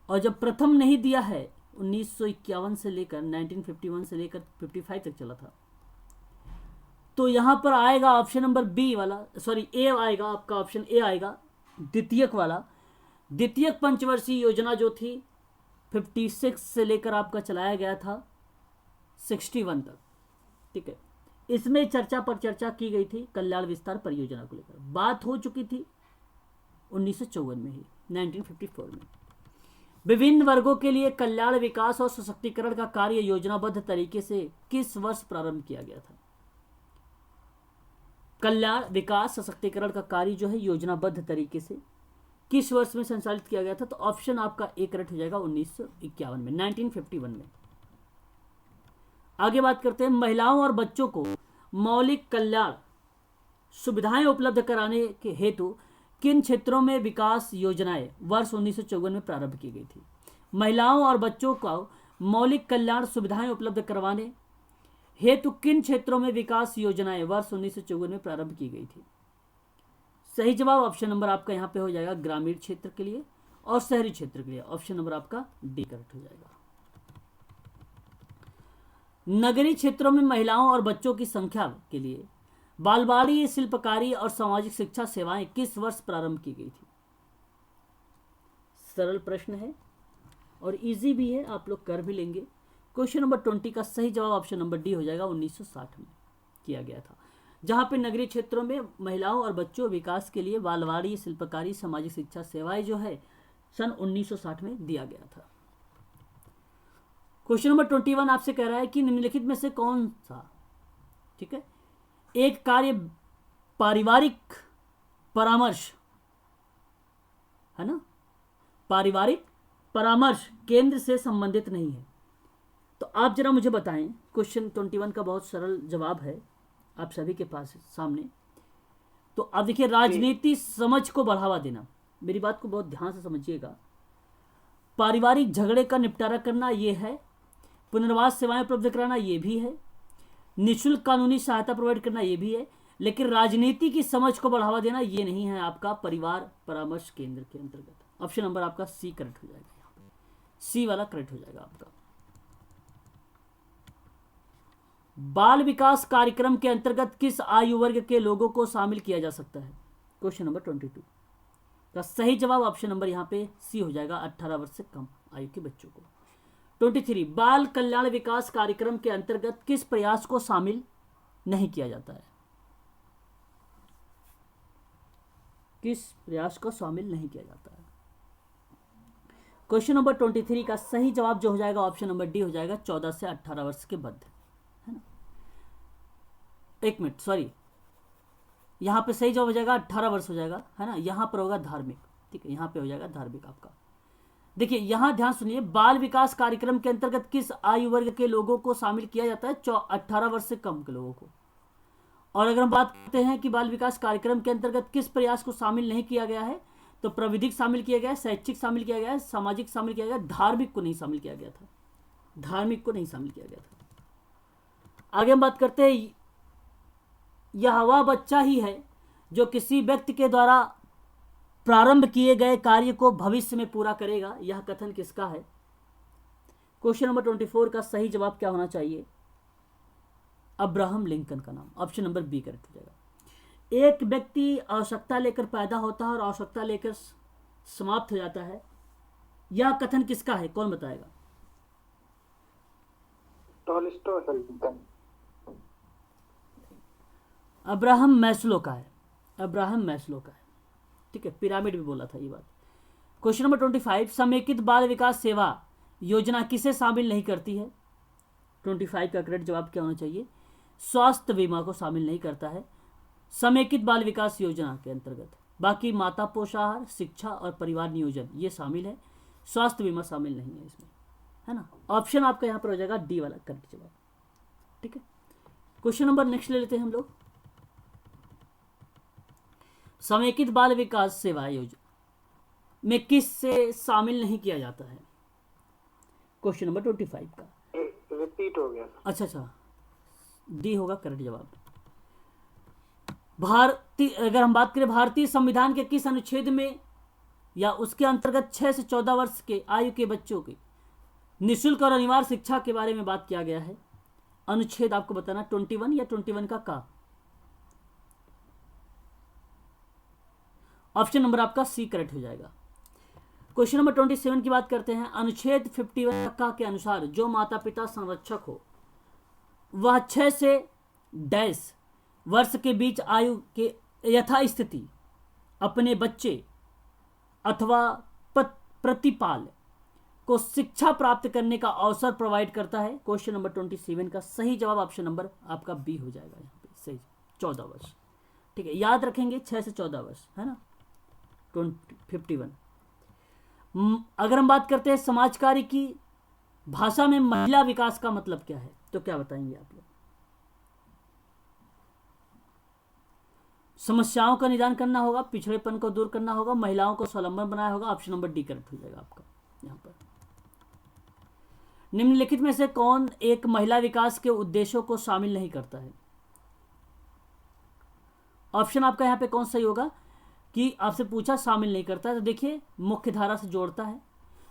और जब प्रथम नहीं दिया है 1951 से लेकर 1951 से लेकर 55 तक चला था, तो यहां पर आएगा ऑप्शन नंबर बी वाला, सॉरी ए आएगा आपका, ऑप्शन ए आएगा द्वितीयक वाला। द्वितीयक पंचवर्षीय योजना जो थी 56 से लेकर आपका चलाया गया था 61 तक, ठीक है, इसमें चर्चा पर चर्चा की गई थी कल्याण विस्तार परियोजना को लेकर, बात हो चुकी थी 1954 में ही 1954 में। विभिन्न वर्गों के लिए कल्याण विकास और सशक्तिकरण का कार्य योजनाबद्ध तरीके से किस वर्ष प्रारंभ किया गया था? कल्याण विकास सशक्तिकरण का कार्य जो है योजनाबद्ध तरीके से किस वर्ष में संचालित किया गया था? तो ऑप्शन आपका ए करेक्ट हो जाएगा 1951 में, 1951 में। आगे बात करते हैं महिलाओं और बच्चों को मौलिक कल्याण सुविधाएं उपलब्ध कराने के हेतु किन क्षेत्रों में विकास योजनाएं वर्ष 1954 में प्रारंभ की गई थी? महिलाओं और बच्चों को मौलिक कल्याण सुविधाएं उपलब्ध करवाने हेतु किन क्षेत्रों में विकास योजनाएं वर्ष 1954 में प्रारंभ की गई थी? सही जवाब ऑप्शन नंबर आपका यहां पे हो जाएगा ग्रामीण क्षेत्र के लिए और शहरी क्षेत्र के लिए, ऑप्शन नंबर आपका डी करेक्ट हो जाएगा। नगरीय क्षेत्रों में महिलाओं और बच्चों की संख्या के लिए बालवाड़ी, शिल्पकारी और सामाजिक शिक्षा सेवाएं किस वर्ष प्रारंभ की गई थी? सरल प्रश्न है और इजी भी है, आप लोग कर भी लेंगे। क्वेश्चन नंबर 20 का सही जवाब ऑप्शन नंबर डी हो जाएगा, 1960 में किया गया था, जहां पे नगरीय क्षेत्रों में महिलाओं और बच्चों विकास के लिए बालवाड़ी, शिल्पकारी, सामाजिक शिक्षा सेवाएं जो है सन 1960 में दिया गया था। क्वेश्चन नंबर 21 आपसे कह रहा है कि निम्नलिखित में से कौन सा, ठीक है, एक कार्य पारिवारिक परामर्श है ना, पारिवारिक परामर्श केंद्र से संबंधित नहीं है। तो आप जरा मुझे बताएं, क्वेश्चन 21 का बहुत सरल जवाब है आप सभी के पास सामने। तो अब देखिए, राजनीति समझ को बढ़ावा देना, मेरी बात को बहुत ध्यान से समझिएगा। पारिवारिक झगड़े का निपटारा करना ये है, पुनर्वास सेवाएं उपलब्ध कराना ये भी है, निःशुल्क कानूनी सहायता प्रोवाइड करना ये भी है, लेकिन राजनीति की समझ को बढ़ावा देना ये नहीं है आपका परिवार परामर्श केंद्र के अंतर्गत। ऑप्शन नंबर आपका सी करेक्ट हो जाएगा, यहाँ पे सी वाला करेक्ट हो जाएगा आपका। बाल विकास कार्यक्रम के अंतर्गत किस आयु वर्ग के लोगों को शामिल किया जा सकता है? क्वेश्चन नंबर 22 का सही जवाब ऑप्शन नंबर यहाँ पे सी हो जाएगा, 18 वर्ष से कम आयु के बच्चों को। 23 बाल कल्याण विकास कार्यक्रम के अंतर्गत किस प्रयास को शामिल नहीं किया जाता है? किस प्रयास को शामिल नहीं किया जाता है? क्वेश्चन नंबर 23 का सही जवाब जो हो जाएगा ऑप्शन नंबर डी हो जाएगा, 14 से 18 वर्ष के मध्य, है ना। एक मिनट, सॉरी, यहां पे सही जवाब हो जाएगा 18 वर्ष हो जाएगा, है ना। यहां पर होगा धार्मिक, ठीक है, यहां पे हो जाएगा धार्मिक आपका। देखिए यहां ध्यान सुनिए, बाल विकास कार्यक्रम के अंतर्गत किस आयु वर्ग के लोगों को शामिल किया जाता है? 18 वर्ष से कम के लोगों को। और अगर हम बात करते हैं कि बाल विकास कार्यक्रम के अंतर्गत किस प्रयास को शामिल नहीं किया गया है, तो प्राविधिक शामिल किया गया है, शैक्षिक शामिल किया गया है, सामाजिक शामिल किया गया, धार्मिक को नहीं शामिल किया गया था, धार्मिक को नहीं शामिल किया गया था। आगे हम बात करते हैं, यह वह बच्चा ही है जो किसी व्यक्ति के द्वारा प्रारंभ किए गए कार्य को भविष्य में पूरा करेगा। यह कथन किसका है? क्वेश्चन नंबर 24 का सही जवाब क्या होना चाहिए? अब्राहम लिंकन का नाम, ऑप्शन नंबर बी करेक्ट हो जाएगा। एक व्यक्ति आवश्यकता लेकर पैदा होता है और आवश्यकता लेकर समाप्त हो जाता है, यह कथन किसका है? कौन बताएगा? टॉलस्टॉय। अब्राहम मैस्लो का है, अब्राहम मैस्लो का है, ठीक है, पिरामिड भी बोला था ये बात। क्वेश्चन नंबर 25 समेकित बाल विकास सेवा योजना किसे शामिल नहीं करती है? 25 का करेक्ट जवाब क्या होना चाहिए? स्वास्थ्य बीमा को शामिल नहीं करता है समेकित बाल विकास योजना के अंतर्गत। बाकी माता पोषाहार, शिक्षा और परिवार नियोजन ये शामिल है, स्वास्थ्य बीमा शामिल नहीं है इसमें, है ना। ऑप्शन आपका यहाँ पर हो जाएगा डी वाला करेक्ट जवाब, ठीक है। क्वेश्चन नंबर नेक्स्ट ले लेते हैं हम लोग। समेकित बाल विकास सेवा योजना में किस से शामिल नहीं किया जाता है? क्वेश्चन नंबर 25 का रिपीट हो गया। अच्छा, डी होगा करेक्ट जवाब। भारतीय, अगर हम बात करें भारतीय संविधान के किस अनुच्छेद में या उसके अंतर्गत 6 से 14 वर्ष के आयु के बच्चों की निःशुल्क और अनिवार्य शिक्षा के बारे में बात किया गया है? अनुच्छेद आपको बताना 21 या 21 का ऑप्शन नंबर आपका सी करेक्ट हो जाएगा। क्वेश्चन नंबर 27 की बात करते हैं। अनुच्छेद 51 का के अनुसार जो माता पिता संरक्षक हो वह 6 से डैश वर्ष के बीच आयु के यथास्थिति अपने बच्चे अथवा प्रतिपाल को शिक्षा प्राप्त करने का अवसर प्रोवाइड करता है। क्वेश्चन नंबर 27 का सही जवाब ऑप्शन नंबर आपका बी हो जाएगा, यहाँ पे सही 14 वर्ष, ठीक है, याद रखेंगे 6 से 14 वर्ष, है ना। 51 अगर हम बात करते हैं समाज कार्य की भाषा में महिला विकास का मतलब क्या है, तो क्या बताएंगे आप लोग? समस्याओं का निदान करना होगा, पिछड़ेपन को दूर करना होगा, महिलाओं को स्वावलंबन बनाया होगा। ऑप्शन नंबर डी करेक्ट हो जाएगा आपका यहाँ पर। निम्नलिखित में से कौन एक महिला विकास के उद्देश्यों को शामिल नहीं करता है? ऑप्शन आपका यहाँ पे कौन सही होगा कि आपसे पूछा शामिल नहीं करता है, तो देखिए मुख्य धारा से जोड़ता है,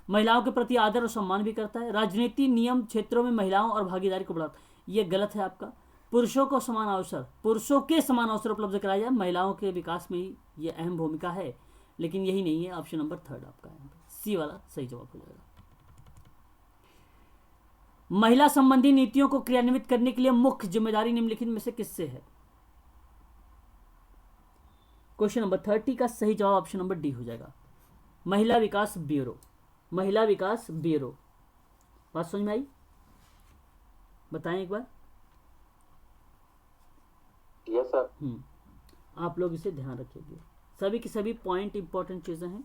महिलाओं के प्रति आदर और सम्मान भी करता है, राजनीति नियम क्षेत्रों में महिलाओं और भागीदारी को बढ़ाता है। ये गलत है आपका। पुरुषों को समान अवसर, पुरुषों के समान अवसर उपलब्ध कराया जाए, महिलाओं के विकास में ही ये अहम भूमिका है, लेकिन यही नहीं है। ऑप्शन नंबर 3 आपका है, सी वाला सही जवाब हो जाएगा। महिला संबंधी नीतियों को क्रियान्वित करने के लिए मुख्य जिम्मेदारी निम्नलिखित में से किससे है? क्वेश्चन नंबर 30 का सही जवाब ऑप्शन नंबर डी हो जाएगा, महिला विकास ब्यूरो, महिला विकास ब्यूरो। बात समझ में आई? बताएं एक बार। Yes sir. आप लोग इसे ध्यान रखिएगा, सभी की सभी पॉइंट इंपॉर्टेंट चीजें हैं,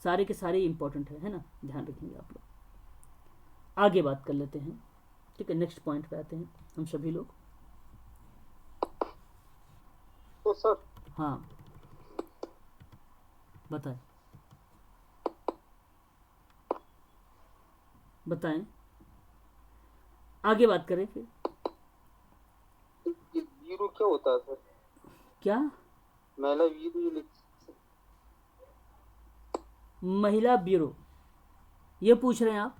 सारे के सारे इंपॉर्टेंट है ना, ध्यान रखेंगे आप लोग। आगे बात कर लेते हैं, ठीक है, नेक्स्ट पॉइंट पे आते हैं हम सभी लोग। तो सर हाँ बताएं बताएं, आगे बात करें फिर। ये ब्यूरो क्या होता है सर? क्या? महिला ब्यूरो महिला ब्यूरो ये पूछ रहे हैं आप?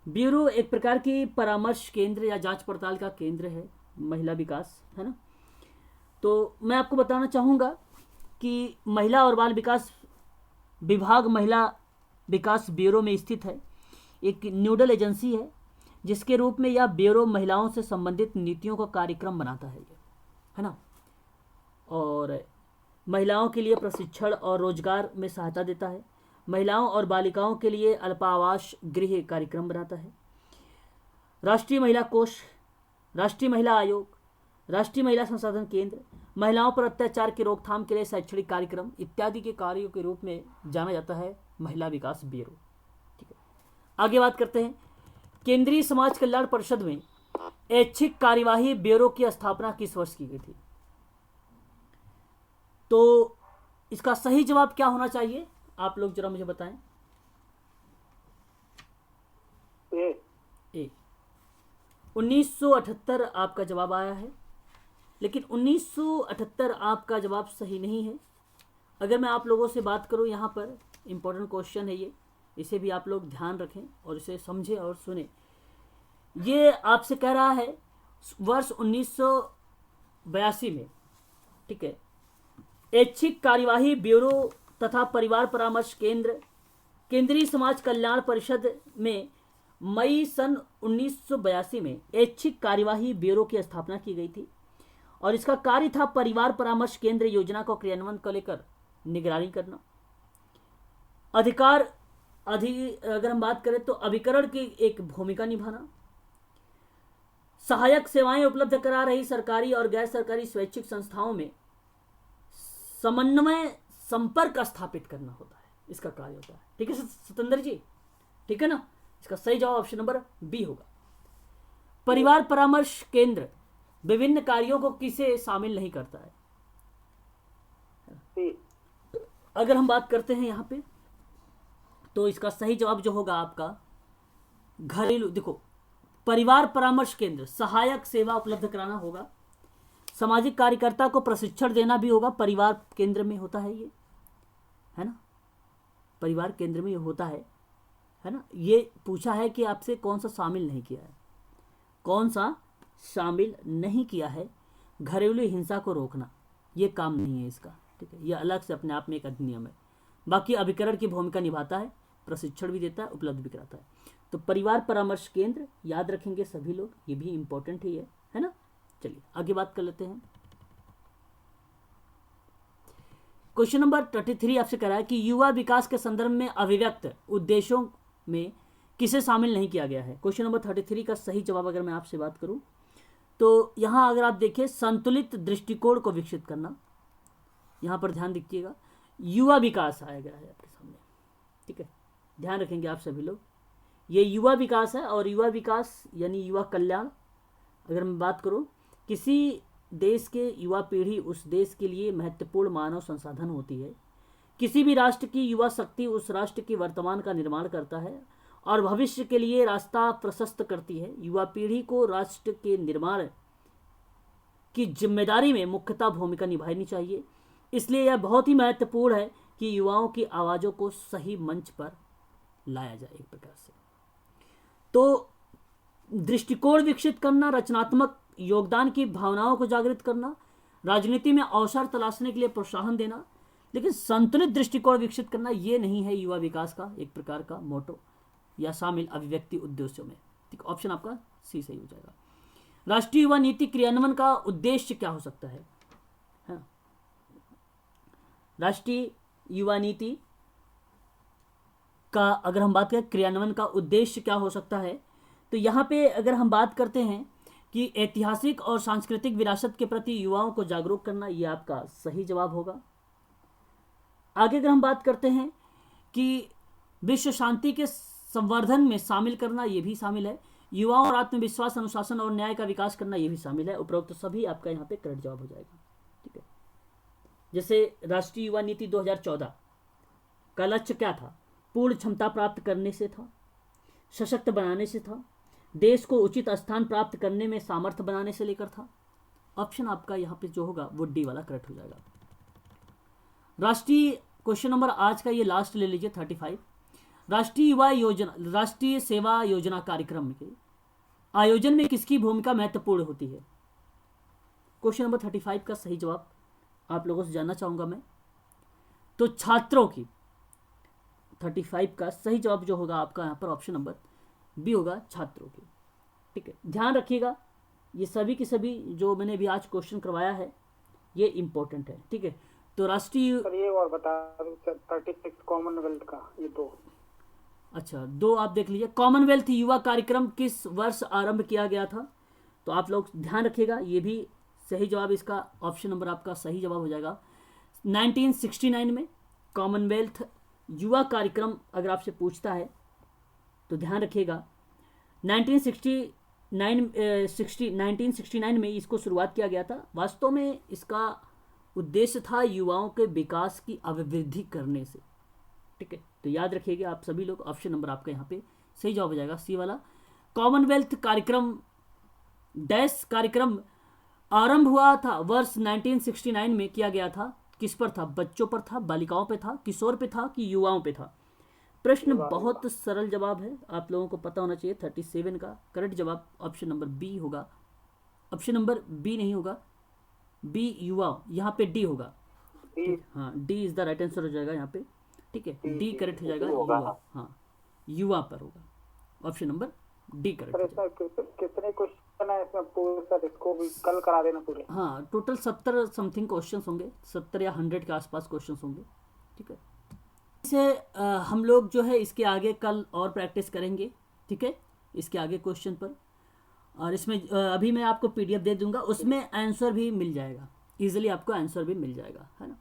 ब्यूरो एक प्रकार की परामर्श केंद्र या जांच पड़ताल का केंद्र है, महिला विकास, है ना। तो मैं आपको बताना चाहूँगा कि महिला और बाल विकास विभाग महिला विकास ब्यूरो में स्थित है, एक नोडल एजेंसी है, जिसके रूप में यह ब्यूरो महिलाओं से संबंधित नीतियों का कार्यक्रम बनाता है ना, और महिलाओं के लिए प्रशिक्षण और रोजगार में सहायता देता है, महिलाओं और बालिकाओं के लिए अल्पावास गृह कार्यक्रम बनाता है, राष्ट्रीय महिला कोष, राष्ट्रीय महिला आयोग, राष्ट्रीय महिला संसाधन केंद्र, महिलाओं पर अत्याचार की रोकथाम के लिए शैक्षणिक कार्यक्रम इत्यादि के कार्यों के रूप में जाना जाता है महिला विकास ब्यूरो। ठीक है, आगे बात करते हैं। केंद्रीय समाज कल्याण परिषद में ऐच्छिक कार्यवाही ब्यूरो की स्थापना किस वर्ष की गई थी? तो इसका सही जवाब क्या होना चाहिए, आप लोग जरा मुझे बताएं। ए 1978 आपका जवाब आया है, लेकिन 1978 आपका जवाब सही नहीं है। अगर मैं आप लोगों से बात करूं, यहाँ पर इंपॉर्टेंट क्वेश्चन है ये, इसे भी आप लोग ध्यान रखें और इसे समझें और सुने। ये आपसे कह रहा है वर्ष 1982 में, ठीक है, ऐच्छिक कार्यवाही ब्यूरो तथा परिवार परामर्श केंद्र केंद्रीय समाज कल्याण परिषद में मई सन 1982 में ऐच्छिक कार्यवाही ब्यूरो की स्थापना की गई थी, और इसका कार्य था परिवार परामर्श केंद्र योजना को क्रियान्वयन को लेकर निगरानी करना, अगर हम बात करें तो अभिकरण की एक भूमिका निभाना, सहायक सेवाएं उपलब्ध करा रही सरकारी और गैर सरकारी स्वैच्छिक संस्थाओं में समन्वय संपर्क स्थापित करना होता है, इसका कार्य होता है। ठीक है सतेंद्र जी, ठीक है ना। इसका सही जवाब ऑप्शन नंबर बी होगा। परिवार परामर्श केंद्र विभिन्न कार्यों को किसे शामिल नहीं करता है? अगर हम बात करते हैं यहाँ पे, तो इसका सही जवाब जो होगा आपका घरेलू, देखो परिवार परामर्श केंद्र सहायक सेवा उपलब्ध कराना होगा, सामाजिक कार्यकर्ता को प्रशिक्षण देना भी होगा, परिवार केंद्र में होता है ये, है ना, परिवार केंद्र में ये होता है ना। ये पूछा है कि आपसे कौन सा शामिल नहीं किया है, कौन सा शामिल नहीं किया है। घरेलू हिंसा को रोकना ये काम नहीं है इसका, ठीक है, ये अलग से अपने आप में एक अधिनियम है। बाकी अभिकरण की भूमिका निभाता है, प्रशिक्षण भी देता है, उपलब्ध भी कराता है। तो परिवार परामर्श केंद्र याद रखेंगे सभी लोग, ये भी इंपॉर्टेंट ही है ना। चलिए आगे बात कर लेते हैं। क्वेश्चन नंबर 33 आपसे कह रहा है कि युवा विकास के संदर्भ में अभिव्यक्त उद्देश्यों में किसे शामिल नहीं किया गया है? क्वेश्चन नंबर 33 का सही जवाब अगर मैं आपसे बात करूं, तो यहां अगर आप देखें संतुलित दृष्टिकोण को विकसित करना, यहां पर ध्यान दीजिएगा, युवा विकास आया गया है आपके सामने, ठीक है, ध्यान रखेंगे आप सभी लोग। ये युवा विकास है, और युवा विकास यानी युवा कल्याण। अगर मैं बात करूं, किसी देश के युवा पीढ़ी उस देश के लिए महत्वपूर्ण मानव संसाधन होती है। किसी भी राष्ट्र की युवा शक्ति उस राष्ट्र के वर्तमान का निर्माण करता है और भविष्य के लिए रास्ता प्रशस्त करती है। युवा पीढ़ी को राष्ट्र के निर्माण की जिम्मेदारी में मुख्यतः भूमिका निभानी चाहिए। इसलिए यह बहुत ही महत्वपूर्ण है कि युवाओं की आवाज़ों को सही मंच पर लाया जाए एक प्रकार से। तो दृष्टिकोण विकसित करना, रचनात्मक योगदान की भावनाओं को जागृत करना, राजनीति में अवसर तलाशने के लिए प्रोत्साहन देना, लेकिन संतुलित दृष्टिकोण विकसित करना ये नहीं है युवा विकास का एक प्रकार का मोटो या शामिल अभिव्यक्ति उद्देश्यों में। ठीक, ऑप्शन आपका सी सही हो जाएगा। राष्ट्रीय युवा नीति क्रियान्वयन का उद्देश्य क्या हो सकता है? राष्ट्रीय युवा नीति का अगर हम बात करें क्रियान्वयन का उद्देश्य क्या हो सकता है, तो यहाँ पे अगर हम बात करते हैं कि ऐतिहासिक और सांस्कृतिक विरासत के प्रति युवाओं को जागरूक करना, ये आपका सही जवाब होगा। आगे अगर हम बात करते हैं कि विश्व शांति के संवर्धन में शामिल करना, ये भी शामिल है। युवाओं और आत्मविश्वास, अनुशासन और न्याय का विकास करना, ये भी शामिल है। उपरोक्त तो सभी आपका यहाँ पे करेक्ट जवाब हो जाएगा। ठीक है, जैसे राष्ट्रीय युवा नीति 2014 का लक्ष्य क्या था? पूर्ण क्षमता प्राप्त करने से था, सशक्त बनाने से था, देश को उचित स्थान प्राप्त करने में सामर्थ्य बनाने से लेकर था। ऑप्शन आपका यहाँ पे जो होगा वो डी वाला करेक्ट हो जाएगा। राष्ट्रीय क्वेश्चन नंबर आज का ये लास्ट ले लीजिए 35। राष्ट्रीय युवा योजना, राष्ट्रीय सेवा योजना कार्यक्रम के आयोजन में किसकी भूमिका महत्वपूर्ण होती है? क्वेश्चन नंबर 35 का सही जवाब आप लोगों से जानना चाहूंगा मैं। तो छात्रों की, 35 का सही जवाब जो होगा आपका यहाँ पर ऑप्शन नंबर बी होगा, छात्रों की। ठीक है, ध्यान रखिएगा, ये सभी के सभी जो मैंने अभी आज क्वेश्चन करवाया है ये इंपॉर्टेंट है। ठीक है, तो राष्ट्रीय, सर ये और बता 36 कॉमनवेल्थ का ये दो। अच्छा, दो आप देख लीजिए। कॉमनवेल्थ युवा कार्यक्रम किस वर्ष आरंभ किया गया था? तो आप लोग ध्यान रखिएगा, ये भी सही जवाब, इसका ऑप्शन नंबर आपका सही जवाब हो जाएगा 1969 में। कॉमनवेल्थ युवा कार्यक्रम अगर आपसे पूछता है तो ध्यान रखिएगा 1969 में इसको शुरुआत किया गया था। वास्तव में इसका उद्देश्य था युवाओं के विकास की अभिवृद्धि करने से। ठीक है, तो याद रखिएगा आप सभी लोग, ऑप्शन नंबर आपका यहाँ पे सही जवाब हो जाएगा, सी वाला। कॉमनवेल्थ कार्यक्रम डैश कार्यक्रम आरंभ हुआ था वर्ष 1969 में, किया गया था किस पर था? बच्चों पर था, बालिकाओं पे था, किशोर पे था कि युवाओं पे था? प्रश्न बहुत सरल जवाब है, आप लोगों को पता होना चाहिए। 37 का करेक्ट जवाब ऑप्शन नंबर बी होगा। ऑप्शन नंबर बी नहीं होगा, बी युवा, यहाँ पे डी होगा। हाँ, D is the right answer हो जाएगा यहाँ पे। ठीक है, डी करेक्ट हो जाएगा, युवा। हाँ, युवा पर होगा, ऑप्शन नंबर डी करेक्ट हो जाएगा। कितने क्वेश्चन है इसमें पूरे सर? इसको भी कल करा देना पूरे। हाँ, टोटल 70 समथिंग क्वेश्चन होंगे, 70 या 100 के आसपास क्वेश्चन होंगे। ठीक है, इसे हम लोग जो है इसके आगे कल और प्रैक्टिस करेंगे। ठीक है, इसके आगे क्वेश्चन पर, और इसमें अभी मैं आपको PDF दे दूंगा, उसमें आंसर भी मिल जाएगा, इजीली आपको आंसर भी मिल जाएगा, है ना।